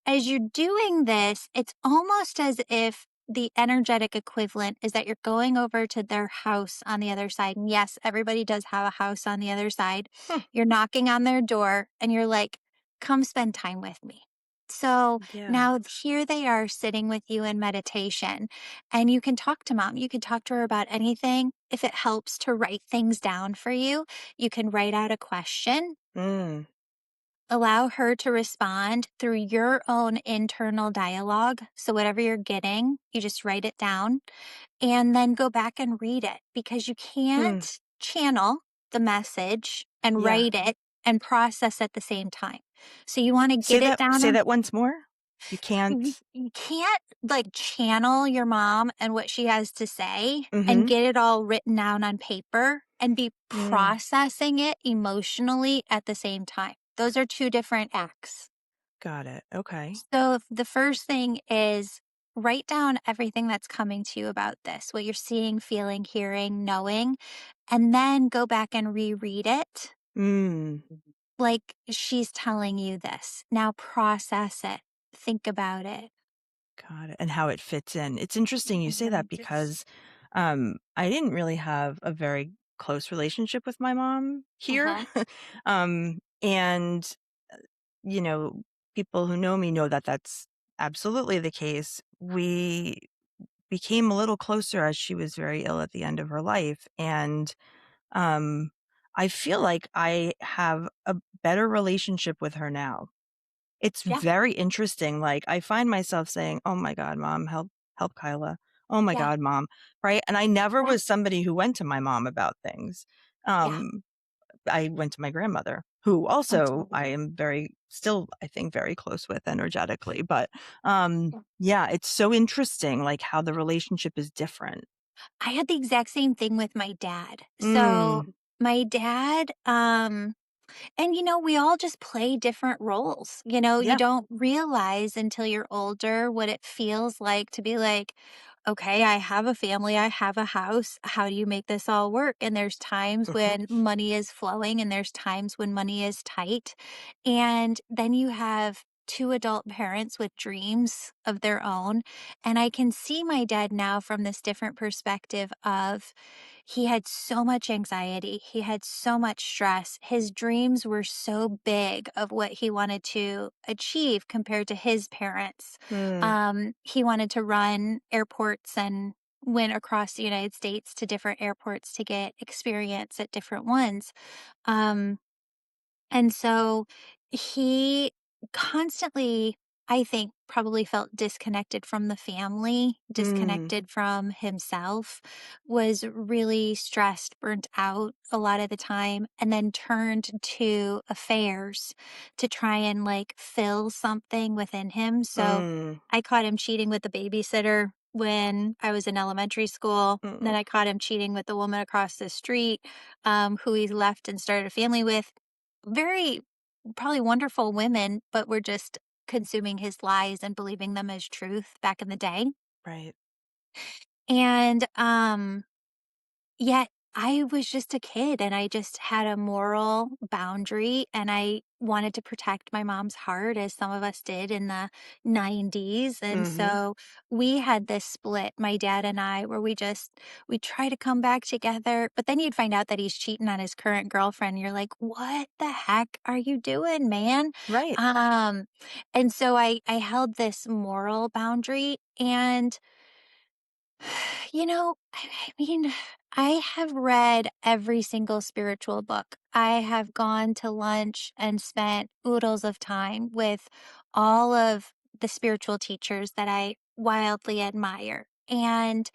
as you're doing this, it's almost as if the energetic equivalent is that you're going over to their house on the other side. And yes, everybody does have a house on the other side. Hmm. You're knocking on their door and you're like, come spend time with me. So Yeah. now here they are sitting with you in meditation, and you can talk to mom. You can talk to her about anything. If it helps to write things down for you, you can write out a question, Mm. allow her to respond through your own internal dialogue. So, whatever you're getting, you just write it down and then go back and read it, because you Hmm. can't channel the message and Yeah. write it and process at the same time. So, you want to Say get it that down say on. that once more? You can't. You can't like channel your mom and what she has to say and Mhm. get it all written down on paper and be Mm. processing it emotionally at the same time. Those are two different acts. Got it. Okay. So the first thing is write down everything that's coming to you about this, what you're seeing, feeling, hearing, knowing, and then go back and reread it Mm. like she's telling you this. Now process it. Think about it. Got it, and how it fits in. It's interesting you say that Mhm. because, I didn't really have a very close relationship with my mom here. Uh-huh. And, you know, people who know me know that that's absolutely the case. We became a little closer as she was very ill at the end of her life, and, um, I feel like I have a better relationship with her now. It's Yeah, very interesting, like, I find myself saying, "Oh my god, mom, help Kyla. Oh my yeah, god, mom," right? And I never yeah, was somebody who went to my mom about things. yeah. Um, I went to my grandmother, who also I Absolutely. am still, I think, very close with energetically, but, Yeah. yeah, it's so interesting, like, how the relationship is different. I had the exact same thing with my dad. So Mm, my dad, and we all just play different roles. You yeah, don't realize until you're older what it feels like to be like, okay, I have a family, I have a house. How do you make this all work? And there's times mhm, when money is flowing and there's times when money is tight. And then you have two adult parents with dreams of their own. And I can see my dad now from this different perspective of he had so much anxiety, he had so much stress. His dreams were so big of what he wanted to achieve compared to his parents. mm, He wanted to run airports and went across the United States to different airports to get experience at different ones. Um, and so he constantly, I think, probably felt disconnected from the family, mm, disconnected from himself, was really stressed, burnt out a lot of the time, and then turned to affairs to try and like fill something within him. So mm, I caught him cheating with the babysitter when I was in elementary school. Then mm, I caught him cheating with the woman across the street, who he left and started a family with. Very probably wonderful women, but were just consuming his lies and believing them as truth back in the day. right. And yet I was just a kid and I just had a moral boundary and I wanted to protect my mom's heart as some of us did in the 90s. And Mhm, so we had this split, my dad and I, where we try to come back together, but then you'd find out that he's cheating on his current girlfriend. You're like, what the heck are you doing, man? right. Um, and so I held this moral boundary and I mean, I have read every single spiritual book. I have gone to lunch and spent oodles of time with all of the spiritual teachers that I wildly admire. And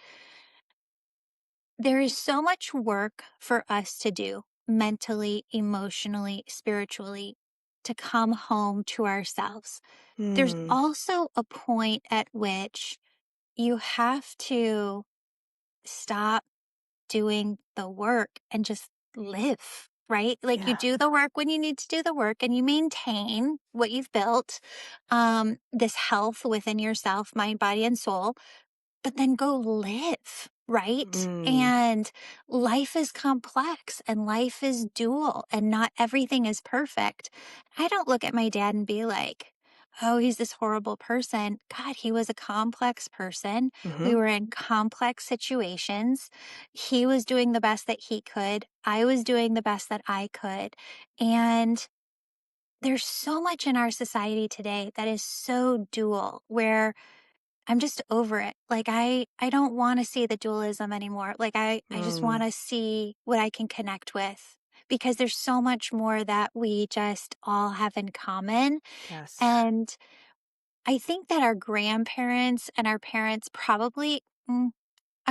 there is so much work for us to do mentally, emotionally, spiritually to come home to ourselves. There's Mm, also a point at which you have to stop doing the work and just live, right? Like you yeah. do the work when you need to do the work and you maintain what you've built, this health within yourself, mind, body, and soul, but then go live, right? Mm, And life is complex and life is dual and not everything is perfect. I don't look at my dad and be like, oh, he's this horrible person. God, he was a complex person. We Mhm. were in complex situations. He was doing the best that he could. I was doing the best that I could. And there's so much in our society today that is so dual where I'm just over it. Like I don't want to see the dualism anymore. Like I just Mm, want to see what I can connect with because there's so much more that we just all have in common. yes. And I think that our grandparents and our parents probably, I'm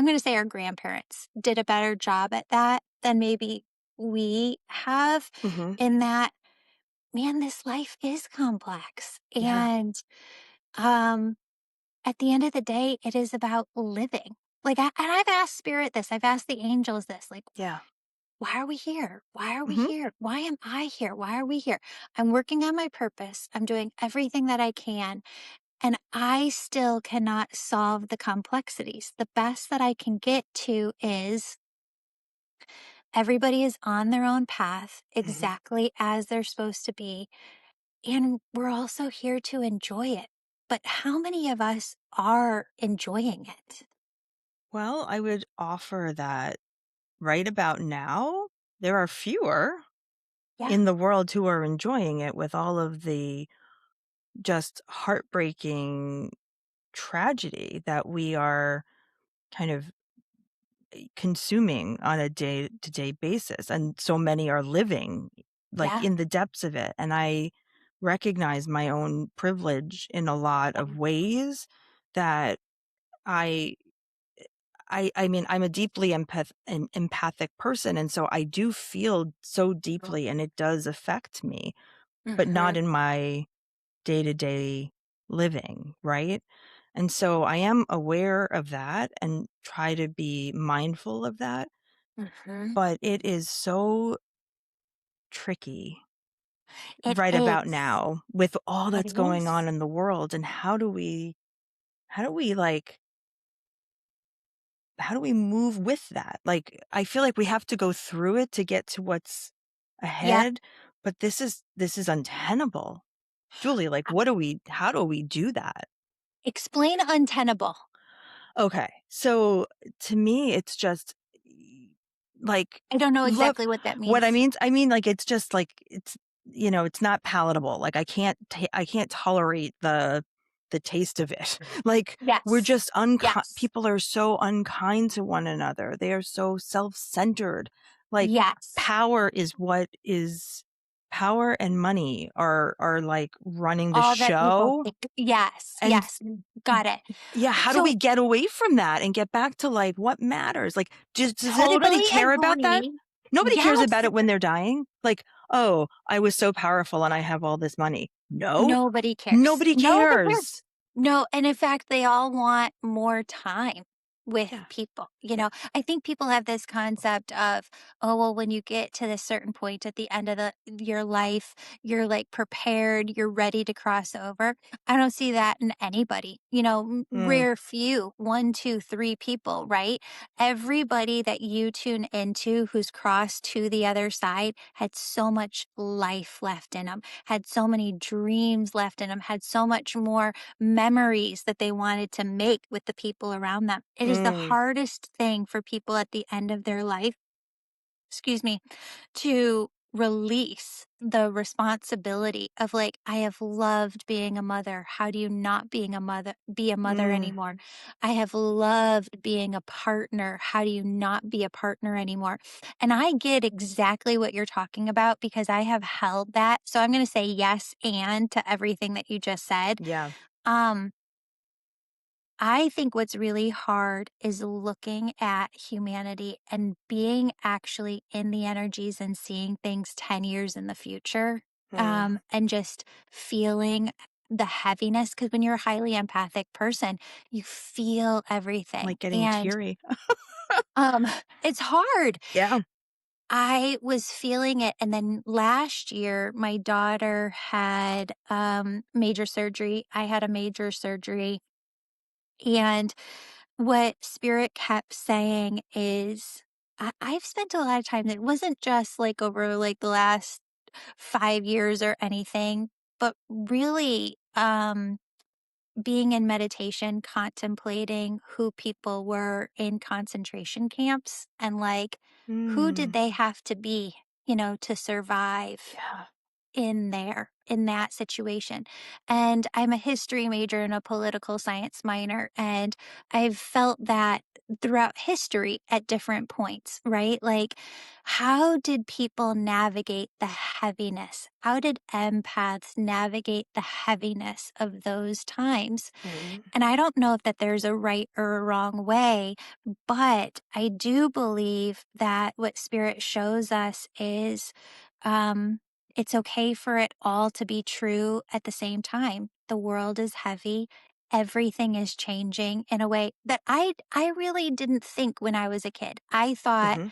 going to say our grandparents did a better job at that than maybe we have, Mhm. in that, man, this life is complex. Yeah. And um, at the end of the day, it is about living. Like, and I've asked spirit this, I've asked the angels this, like, Yeah. why are we here? Why are we Mhm. here? Why am I here? Why are we here? I'm working on my purpose. I'm doing everything that I can. And I still cannot solve the complexities. The best that I can get to is everybody is on their own path Mhm. exactly as they're supposed to be. And we're also here to enjoy it. But how many of us are enjoying it? Well, I would offer that right about now, there are fewer Yeah, in the world who are enjoying it with all of the just heartbreaking tragedy that we are kind of consuming on a day-to-day basis, and so many are living, like, yeah, in the depths of it, and I recognize my own privilege in a lot of ways that I I mean, I'm a deeply an empathic person, and so I do feel so deeply, and it does affect me, but not mm-hmm, in my day-to-day living, right? And so I am aware of that and try to be mindful of that, mm-hmm. but it is so tricky It right about is. now with all It that's going is. on in the world, and how do we, like, how do we move with that? Like, I feel like we have to go through it to get to what's Yep. ahead, but this is untenable. Julie, like, how do we do that? Explain untenable. Okay. So to me, it's just like I don't know love exactly what that what means. I mean, like, it's just like it's not palatable. Like, I can't tolerate the taste of it. Like, we're Yes. just unkind. Yes. People are so unkind to one another. They are so self-centered. Like, Yes. power and money are like running the All that people show. think. Yes. And Yes. Got it. yeah, how do we So get away from that and get back to, like, what matters? Like, does anybody totally care about that? agree. Nobody cares about Yes. it when they're dying. Like, "Oh, I was so powerful and I have all this money." No, Nobody cares. nobody No one cares. cares. No, and in fact, they all want more time with Yeah, people. yeah. I think people have this concept of, oh, well, when you get to this certain point at the end of your life, you're like prepared, you're ready to cross over. I don't see that in anybody. Mm, Rare few, one, two, three people, right? Everybody that you tune into who's crossed to the other side had so much life left in them, had so many dreams left in them, had so much more memories that they wanted to make with the people around them. It is the mm, hardest thing for people at the end of their life, excuse me, to release the responsibility of, like, I have loved being a mother. How do you not be a mother mm, anymore? I have loved being a partner. How do you not be a partner anymore? And I get exactly what you're talking about because I have held that. So I'm going to say yes and to everything that you just said. yeah, Um I think what's really hard is looking at humanity and being actually in the energies and seeing things 10 years in the future, mm. and just feeling the heaviness. Because when you're a highly empathic person, you feel everything. Like, getting And teary. um, it's hard. Yeah. I was feeling it. And then last year, my daughter had major surgery. I had a major surgery. And what spirit kept saying is, I've spent a lot of time. It wasn't just like over like the last 5 years or anything, but really, being in meditation, contemplating who people were in concentration camps and like, who did Mm. they have to be, to survive Yeah. in that situation. And I'm a history major and a political science minor. And I've felt that throughout history at different points, right? Like, how did people navigate the heaviness? How did empaths navigate the heaviness of those times? Right. And I don't know if that there's a right or a wrong way, but I do believe that what spirit shows us is, um, it's okay for it all to be true at the same time. The world is heavy. Everything is changing in a way that I really didn't think when I was a kid. I thought Mm-hmm.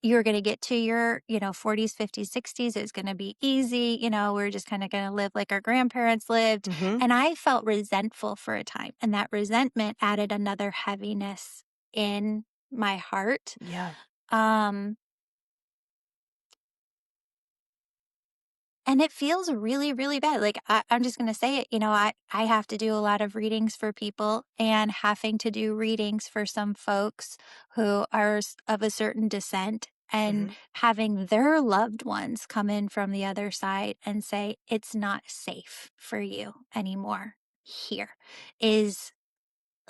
you're going to get to your, 40s, 50s, 60s. It's going to be easy. We're just kind of going to live like our grandparents lived. Mm-hmm. And I felt resentful for a time. And that resentment added another heaviness in my heart. Yeah. Um, And it feels really, really bad. Like, I'm just going to say it. I have to do a lot of readings for people, and having to do readings for some folks who are of a certain descent, and Mm-hmm. having their loved ones come in from the other side and say, it's not safe for you anymore here, is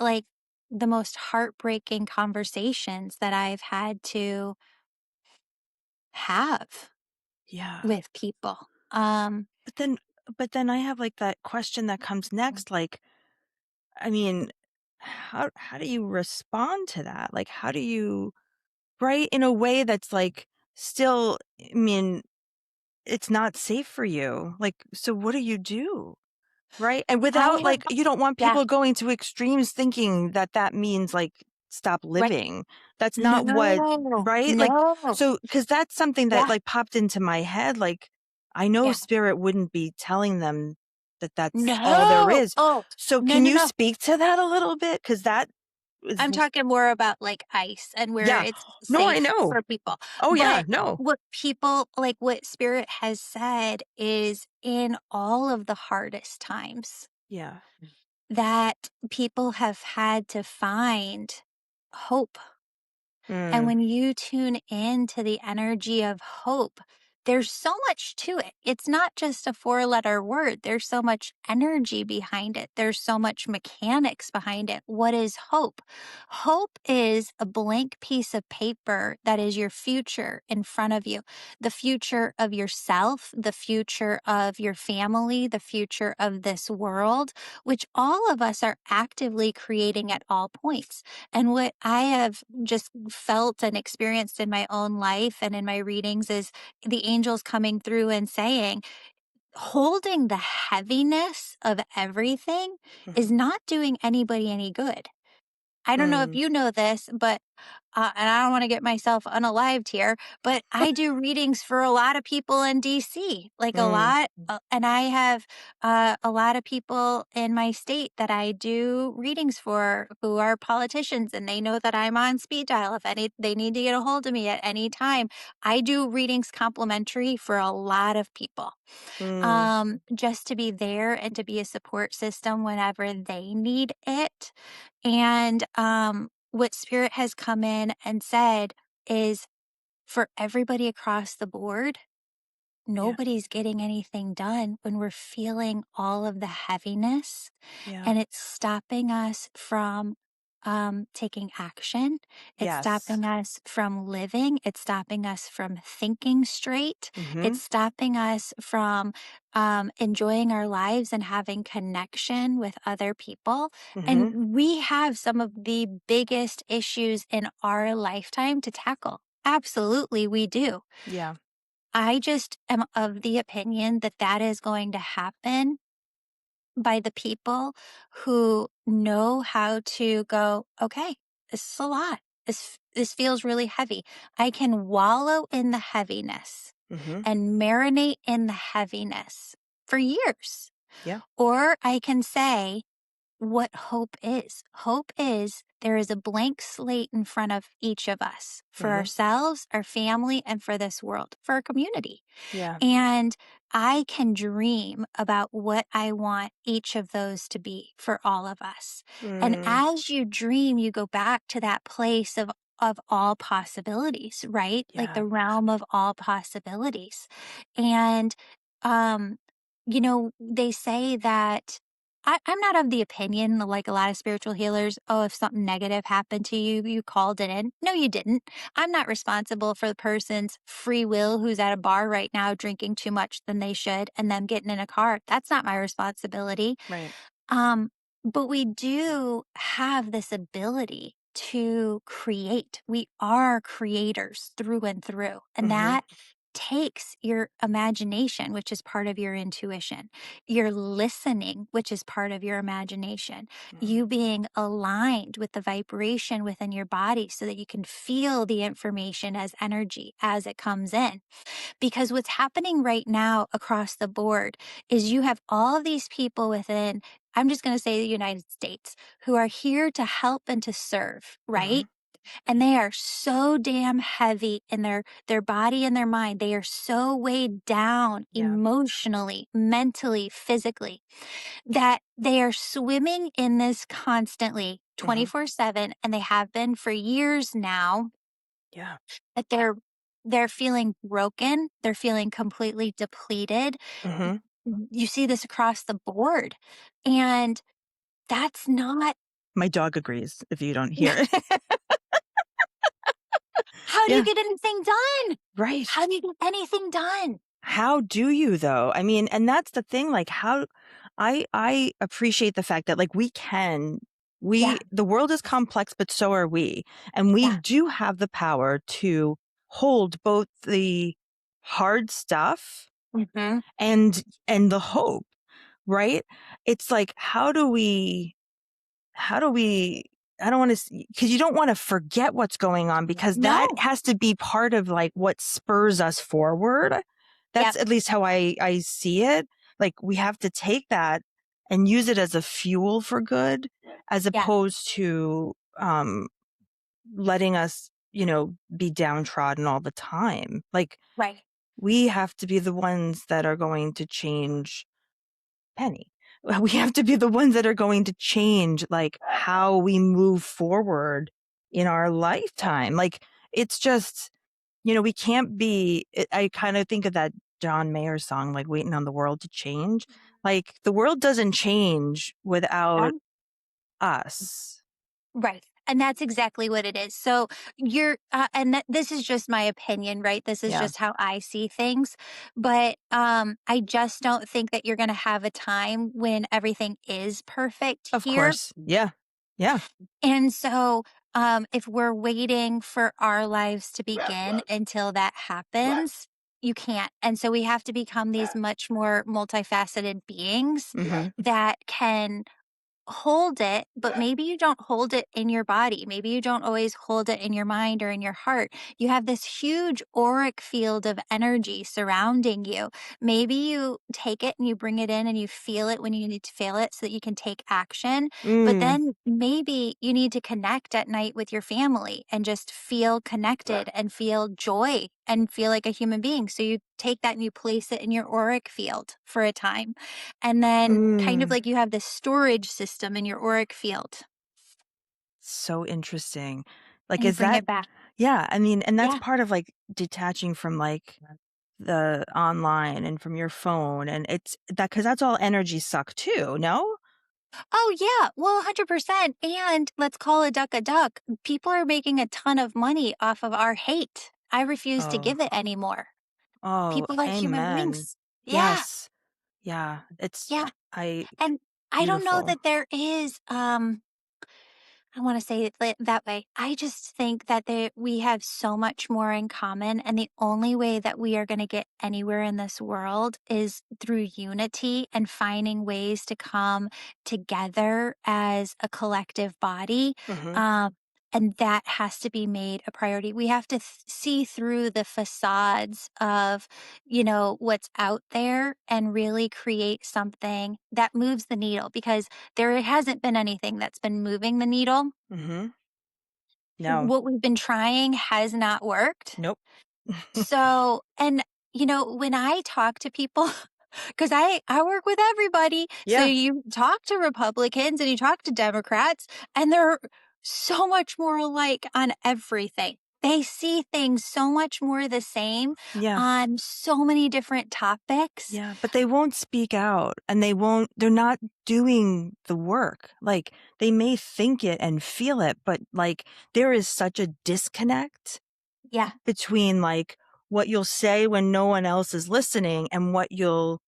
like the most heartbreaking conversations that I've had to have Yeah. with people. But then, but then I have like that question that comes next. Like, I mean, how do you respond to that? Like, how do you write in a way that's like still? I mean, it's not safe for you. Like, so what do you do? Right. And I without have, like, you don't want yeah, people going to extremes thinking that that means like stop right. living. That's not what, No, right? Like, no, so, cause that's something that yeah, like popped into my head. Like, I know yeah, spirit wouldn't be telling them that that's all there no. is. Oh, So no, can no, you no. speak to that a little bit? Cause that is, I'm talking more about like ice and where yeah. it's No, I safe know. for people. Oh yeah. But No. what spirit has said is in all of the hardest times Yeah. that people have had to find hope. And Mm, when you tune in to the energy of hope, there's so much to it. It's not just a four-letter word. There's so much energy behind it. There's so much mechanics behind it. What is hope? Hope is a blank piece of paper that is your future in front of you. The future of yourself, the future of your family, the future of this world, which all of us are actively creating at all points. And what I have just felt and experienced in my own life and in my readings is the angels coming through and saying, holding the heaviness of everything is mhm, not doing anybody any good. I don't know if mm, you know this, but and I don't want to get myself unalived here, but I do readings for a lot of people in DC, like a mm, lot. And I have a lot of people in my state that I do readings for who are politicians, and they know that I'm on speed dial. If they need to get a hold of me at any time, I do readings complimentary for a lot of people, mm, just to be there and to be a support system whenever they need it. And what Spirit has come in and said is for everybody across the board, yeah, nobody's getting anything done when we're feeling all of the heaviness, yeah, and it's stopping us from taking action. It's yes. stopping us from living. It's stopping us from thinking straight. Mhm, It's stopping us from enjoying our lives and having connection with other people. mhm, And we have some of the biggest issues in our lifetime to tackle. Absolutely, we do. yeah, I just am of the opinion that that is going to happen by the people who know how to go, okay, this is a lot. This feels really heavy. I can wallow in the heaviness mhm, and marinate in the heaviness for years. yeah, Or I can say, what hope is. Hope is there is a blank slate in front of each of us for mhm, ourselves, our family, and for this world, for our community. yeah, And I can dream about what I want each of those to be for all of us. And Mm, as you dream, you go back to that place of all possibilities, right? Like yeah. the realm of all possibilities. And um, they say that I'm not of the opinion, like a lot of spiritual healers, oh, if something negative happened to you, you called it in. No, you didn't. I'm not responsible for the person's free will who's at a bar right now drinking too much than they should and them getting in a car. That's not my responsibility. Right. Um, but we do have this ability to create. We are creators through and through. And Mhm. that takes your imagination, which is part of your intuition, your listening, which is part of your imagination, Mhm. you being aligned with the vibration within your body so that you can feel the information as energy as it comes in. Because what's happening right now across the board is you have all of these people within, I'm just going to say the United States, who are here to help and to serve, right? Mhm. And they are so damn heavy in their body and their mind. They are so weighed down Yeah. emotionally, mentally, physically that they are swimming in this constantly Mhm. 24/7 and they have been for years now Yeah. that they're feeling broken, they're feeling completely depleted. Mhm. You see this across the board, and that's not My dog agrees if you don't hear it. how do you Yeah. get anything done? Right. How do you get anything done? How do you though? I mean, and that's the thing, like how I appreciate the fact that like we Yeah, the world is complex, but so are we. And we yeah, do have the power to hold both the hard stuff mhm, and the hope, right? It's like how do we I don't want to because you don't want to forget what's going on because that no, has to be part of like what spurs us forward. That's yep, at least how I see it. Like we have to take that and use it as a fuel for good as yeah, opposed to letting us, be downtrodden all the time. Like right, we have to be the ones that are going to change Penny. We have to be the ones that are going to change like how we move forward in our lifetime. Like it's just, we can't I kind of think of that John Mayer song, like waiting on the world to change. Like the world doesn't change yeah, without us. right. And that's exactly what it is. So this is just my opinion, right? This is Yeah, just how I see things. But I just don't think that you're going to have a time when everything is perfect of here. course. Yeah. Yeah. And so, if we're waiting for our lives to begin until that happens, you can't. And so we have to become these much more multifaceted beings Hmm. that can hold it, but maybe you don't hold it in your body. Maybe you don't always hold it in your mind or in your heart. You have this huge auric field of energy surrounding you. Maybe you take it and you bring it in and you feel it when you need to feel it so that you can take action. But Mm, then maybe you need to connect at night with your family and just feel connected and feel joy and feel like a human being. So you take that and you place it in your auric field for a time. And then kind of mm. like you have this storage system in your auric field So interesting. Like, and you is bring that, it back. yeah, I mean, and that's Yeah. part of like detaching from like the online and from your phone. And it's that because that's all energy suck too, no? Oh, yeah. Well, 100%. And let's call a duck a duck. People are making a ton of money off of our hate. I refuse to Oh, give it anymore. oh, People are human amen. beings. Yeah. Yes. Yeah. Yeah. I, And I don't know beautiful. that there is I want to say it that way. I just think that we have so much more in common. And the only way that we are going to get anywhere in this world is through unity and finding ways to come together as a collective body. Hmm. Um, and that has to be made a priority. We have to see through the facades of, what's out there and really create something that moves the needle because there hasn't been anything that's been moving the needle. Hmm. No. What we've been trying has not worked. Nope. So, and when I talk to people, because I work with everybody. So Yeah. you talk to Republicans and you talk to Democrats, and they're so much more alike on everything. They see things so much more the same Yeah. on so many different topics. Yeah, but they won't speak out and they're not doing the work. Like they may think it and feel it, but like there is such a disconnect Yeah. between like what you'll say when no one else is listening and what you'll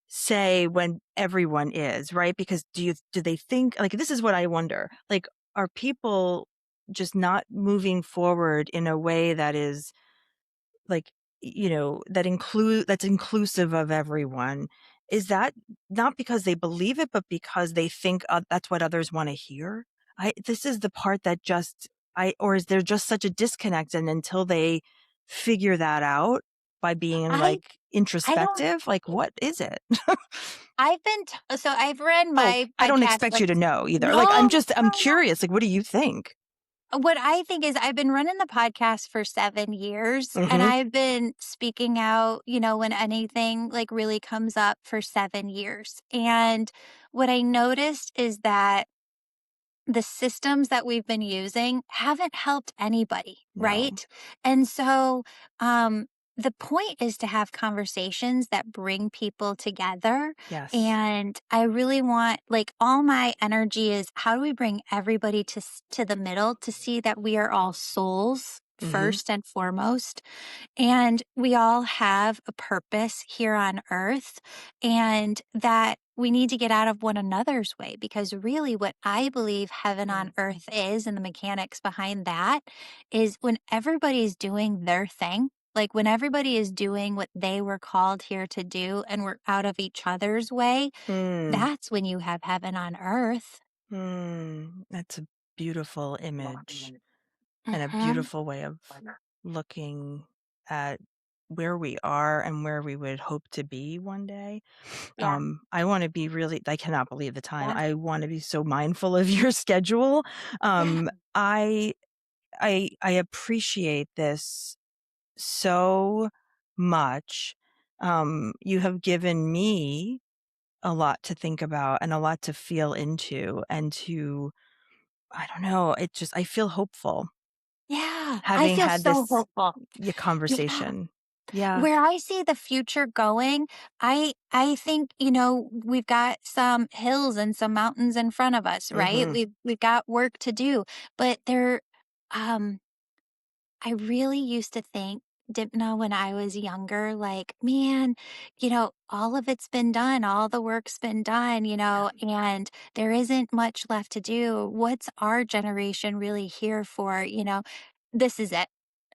say when everyone is, right? Because do they think like this is what I wonder. Like are people just not moving forward in a way that is like that's inclusive of everyone? Is that not because they believe it but because they think that's what others want to hear? I This is the part that just I or is there just such a disconnect, and until they figure that out by being I like I don't introspective, like what is it? so I've run Oh, my I don't podcast expect you like to know either. Like no, I'm no, no. curious, like what do you think? What I think is I've been running the podcast for 7 years, and Mhm. I've been speaking out, when anything, like, really comes up for 7 years, and what I noticed is that the systems that we've been using haven't helped anybody, No. right? And so, the point is to have conversations that bring people together. Yes. And I really want, like, all my energy is how do we bring everybody to the middle to see that we are all souls Mhm. first and foremost, and we all have a purpose here on earth, and that we need to get out of one another's way. Because really, what I believe heaven on earth is, and the mechanics behind that, is when everybody's doing their thing. Like when everybody is doing what they were called here to do and we're out of each other's way, Mm. that's when you have heaven on earth. That's a beautiful image and a Mhm. beautiful way of looking at where we are and where we would hope to be one day. Yeah. I want to be really, I cannot believe the time. I want to be so mindful of your schedule. Yeah. Um, I, I appreciate this so much. You have given me a lot to think about and a lot to feel into and to I don't know, I feel hopeful Yeah. I having feel had so this hopeful. Yeah. conversation. Yeah. Where I see the future going, I think, we've got some hills and some mountains in front of us, right? Mhm. We've got work to do, but um I really used to think, didn't know when I was younger, like, man, all of it's been done, all the work's been done, Yeah. and there isn't much left to do. What's our generation really here for? This is it.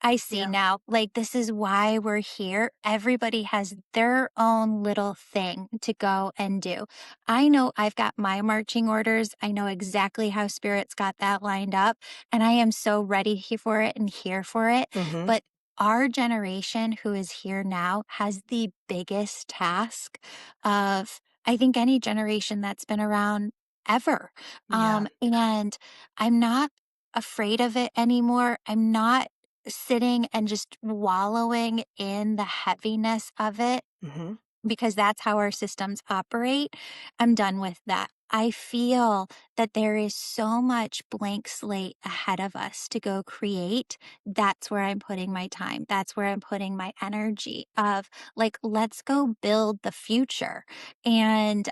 I see Yeah. now. Like, this is why we're here. Everybody has their own little thing to go and do. I know I've got my marching orders. I know exactly how Spirit's got that lined up. And I am so ready for it and here for it. Mhm. But our generation who is here now has the biggest task of, I think, any generation that's been around ever. Yeah. And I'm not afraid of it anymore. I'm not sitting and just wallowing in the heaviness of it Mhm. because that's how our systems operate. I'm done with that. I feel that there is so much blank slate ahead of us to go create. That's where I'm putting my time. That's where I'm putting my energy of like, let's go build the future. And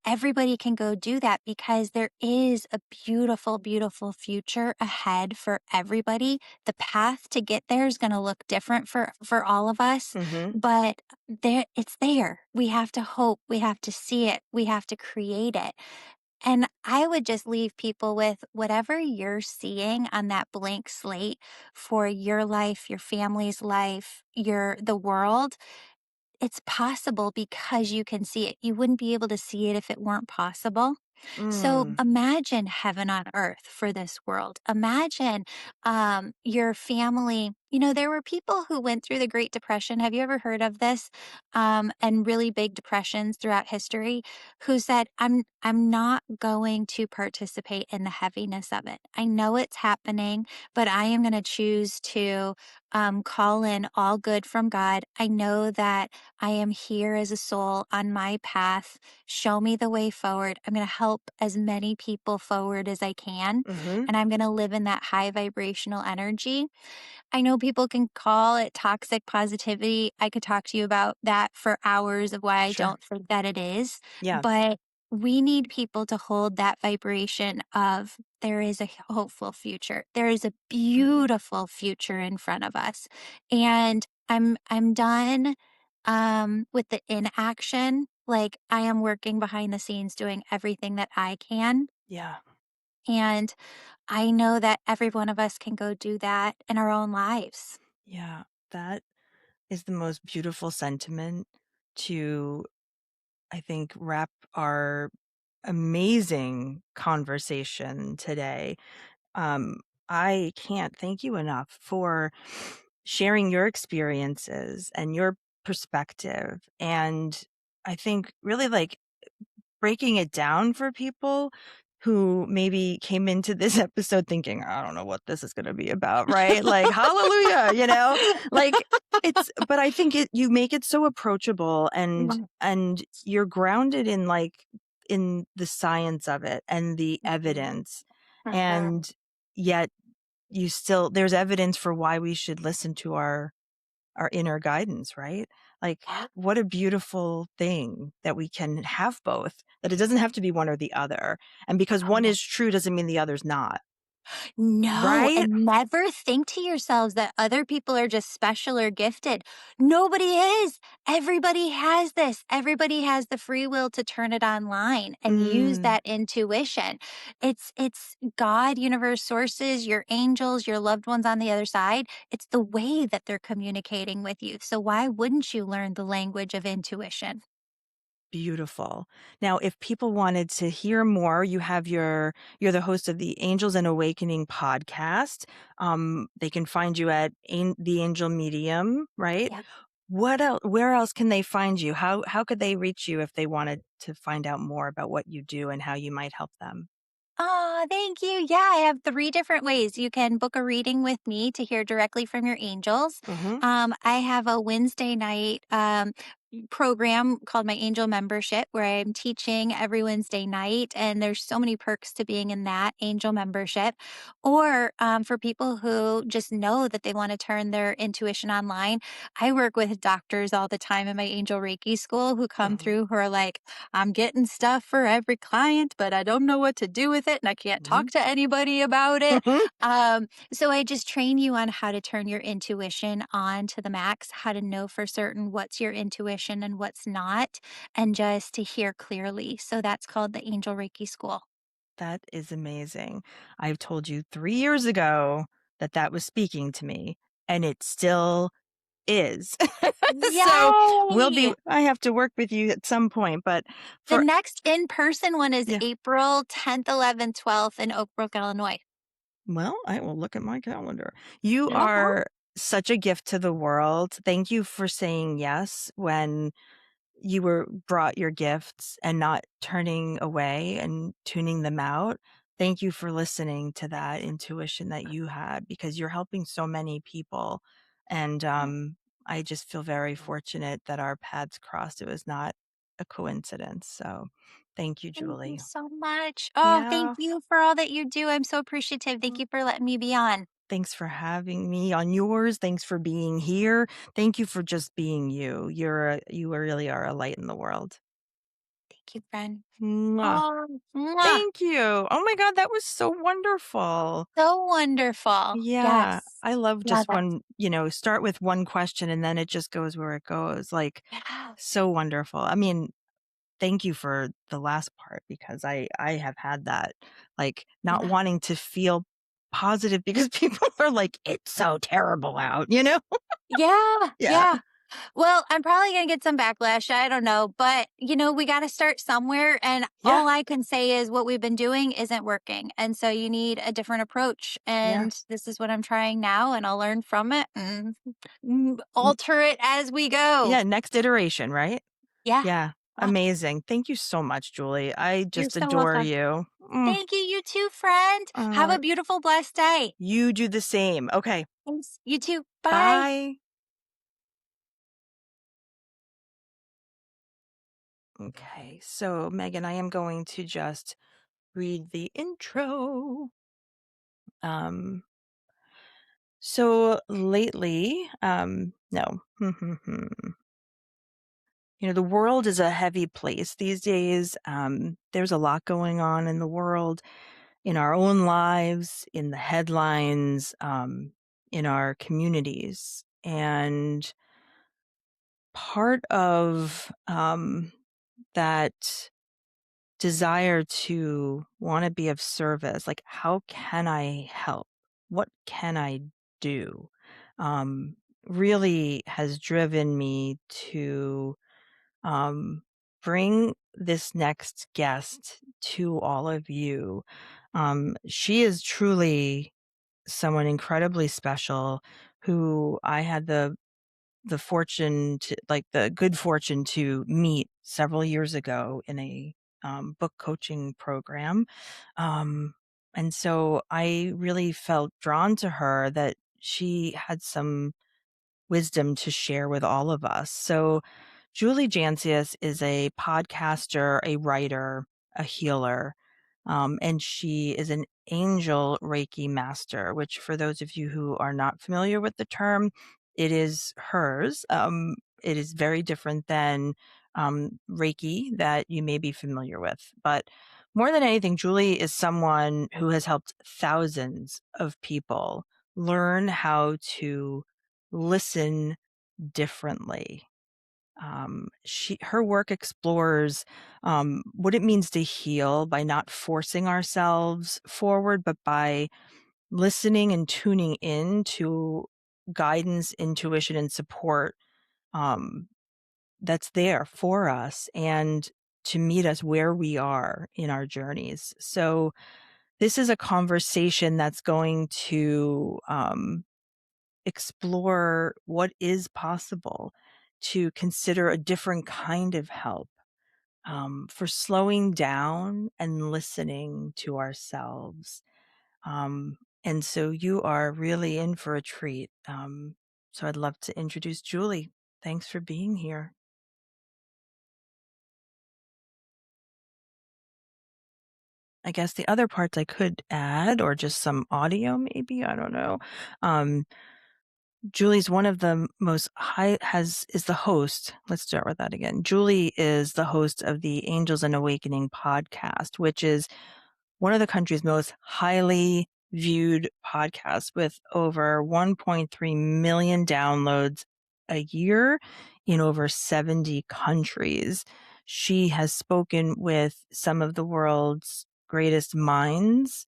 everybody can go do that because there is a beautiful, beautiful future ahead for everybody. The path to get there is going to look different for all of us, Mhm. but it's there. We have to hope, we have to see it, we have to create it. And I would just leave people with whatever you're seeing on that blank slate for your life, your family's life, the world. It's possible because you can see it. You wouldn't be able to see it if it weren't possible. So Mm. imagine heaven on earth for this world. Imagine your family, You know, there were people who went through the Great Depression. Have you ever heard of this? And really big depressions throughout history, who said, I'm not going to participate in the heaviness of it. I know it's happening, but I am going to choose to call in all good from God. I know that I am here as a soul on my path. Show me the way forward. I'm going to help as many people forward as I can. Mm-hmm. And I'm going to live in that high vibrational energy. I know people can call it toxic positivity. I could talk to you about that for hours of why I Sure. don't think that it is, Yeah. but we need people to hold that vibration of there is a hopeful future. There is a Mm-hmm. beautiful future in front of us. And I'm done with the inaction. Like I am working behind the scenes doing everything that I can. Yeah. And I know that every one of us can go do that in our own lives. Yeah. That is the most beautiful sentiment to, I think, wrap our amazing conversation today. Um, I can't thank you enough for sharing your experiences and your perspective. And I think really like breaking it down for people who maybe came into this episode thinking, I don't know what this is going to be about, right? Like, hallelujah, like but I think you make it so approachable and you're grounded in like, in the science of it and the Mhm. evidence. Mhm. And yet there's evidence for why we should listen to our inner guidance, right? Like, Yeah. what a beautiful thing that we can have both, that it doesn't have to be one or the other. And because one Oh, is true doesn't mean the other's not, no, right? and never think to yourselves that other people are just special or gifted. Nobody is. Everybody has this. Everybody has the free will to turn it online and use Mm, that intuition. It's God, universe sources, your angels, your loved ones on the other side. It's the way that they're communicating with you. So why wouldn't you learn the language of intuition? beautiful. Now, if people wanted to hear more, you're the host of the Angels and Awakening podcast. They can find you at the Angel Medium, right? Yeah. What else? Where else can they find you? How could they reach you if they wanted to find out more about what you do and how you might help them? Oh, thank you. Yeah, I have 3 different ways. You can book a reading with me to hear directly from your angels. Mm-hmm. I have a Wednesday night program called my Angel Membership where I'm teaching every Wednesday night, and there's so many perks to being in that Angel Membership. Or for people who just know that they want to turn their intuition online, I work with doctors all the time in my Angel Reiki school who come Mm-hmm. through who are like, I'm getting stuff for every client, but I don't know what to do with it and I can't Mm-hmm. talk to anybody about it. Mm-hmm. So I just train you on how to turn your intuition on to the max, how to know for certain what's your intuition and what's not, and just to hear clearly. So that's called the Angel Reiki School. That is amazing. I've told you 3 years ago that was speaking to me, and it still is. So Yay! I have to work with you at some point, but The for, next in person one is yeah, April 10th, 11th, 12th in Oak Brook, Illinois. well, I will look at my calendar. You Yeah. are such a gift to the world. Thank you for saying yes when you brought your gifts and not turning away and tuning them out. Thank you for listening to that intuition that you had, because you're helping so many people. And I just feel very fortunate that our paths crossed. It was not a coincidence. So thank you, Thank you Julie. so much. Oh, thank Yeah. you for all that you do. I'm so appreciative. Thank you for letting me be on. Thanks for having me on yours. Thanks for being here. Thank you for just being you. You really are a light in the world. Thank you, friend. Mwah. Oh, mwah. Thank you. Oh my God, that was so wonderful. So wonderful. Yeah. Yes. I love Love just it. when, start with one question and then it just goes where it goes. Like, Yeah. so wonderful. I mean, thank you for the last part, because I have had that, like, not Yeah. wanting to feel positive because people are like, it's so terrible out, you know? Yeah. Yeah. Yeah. Well, I'm probably gonna get some backlash, I don't know, but, we gotta start somewhere, and Yeah, all I can say is what we've been doing isn't working, and so you need a different approach, yeah, and this is what I'm trying now, and I'll learn from it and n- alter it as we go. yeah. Next iteration, right? Yeah. Yeah, Uh, amazing. Thank you so much, Julie. I you're just so adore welcome. you. Thank you, you too, friend. Have Uh, a beautiful, blessed day. you do the same. Okay, Thanks. You too. Bye. bye. Okay, so Megan, I am going to just read the intro. Um, so lately, no. The world is a heavy place these days. There's a lot going on in the world, in our own lives, in the headlines, in our communities. And part of that desire to want to be of service, like, how can I help? What can I do? Um, really has driven me to um, bring this next guest to all of you. She is truly someone incredibly special who I had the fortune to like the good fortune to meet several years ago in a book coaching program. Um, and so I really felt drawn to her, that she had some wisdom to share with all of us. So Julie Jancius is a podcaster, a writer, a healer, and she is an Angel Reiki master, which, for those of you who are not familiar with the term, it is hers. It is very different than Reiki that you may be familiar with. But more than anything, Julie is someone who has helped thousands of people learn how to listen differently. Her work explores what it means to heal by not forcing ourselves forward, but by listening and tuning in to guidance, intuition, and support um, that's there for us and to meet us where we are in our journeys. So this is a conversation that's going to explore what is possible, to consider a different kind of help, for slowing down and listening to ourselves. And so you are really in for a treat. So I'd love to introduce Julie. Thanks for being here. I guess the other parts I could add, or just some audio, maybe, I don't know. Um, Julie's one of the most high has is the host. Let's start with that again. Julie is the host of the Angels and Awakening podcast, which is one of the country's most highly viewed podcasts, with over 1.3 million downloads a year in over 70 countries. She has spoken with some of the world's greatest minds,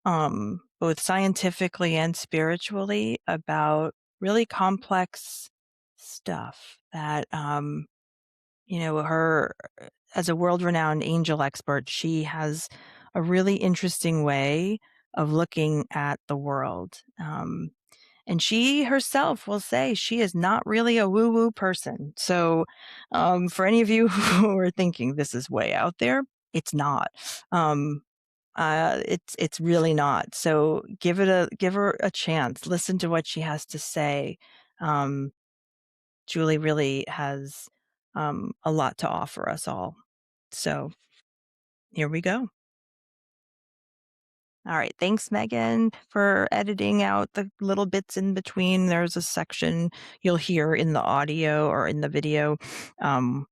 both scientifically and spiritually, about really complex stuff that, her, as a world renowned angel expert, she has a really interesting way of looking at the world. And she herself will say she is not really a woo woo person. So, for any of you who are thinking this is way out there, it's not. Um, it's really not. So give her a chance. Listen to what she has to say. Um, Julie really has a lot to offer us all. So here we go. All right. Thanks, Megan, for editing out the little bits in between. There's a section you'll hear in the audio or in the video um,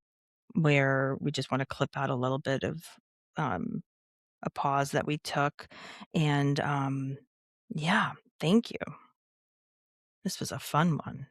where we just want to clip out a little bit of um, a pause that we took. And yeah, thank you. This was a fun one.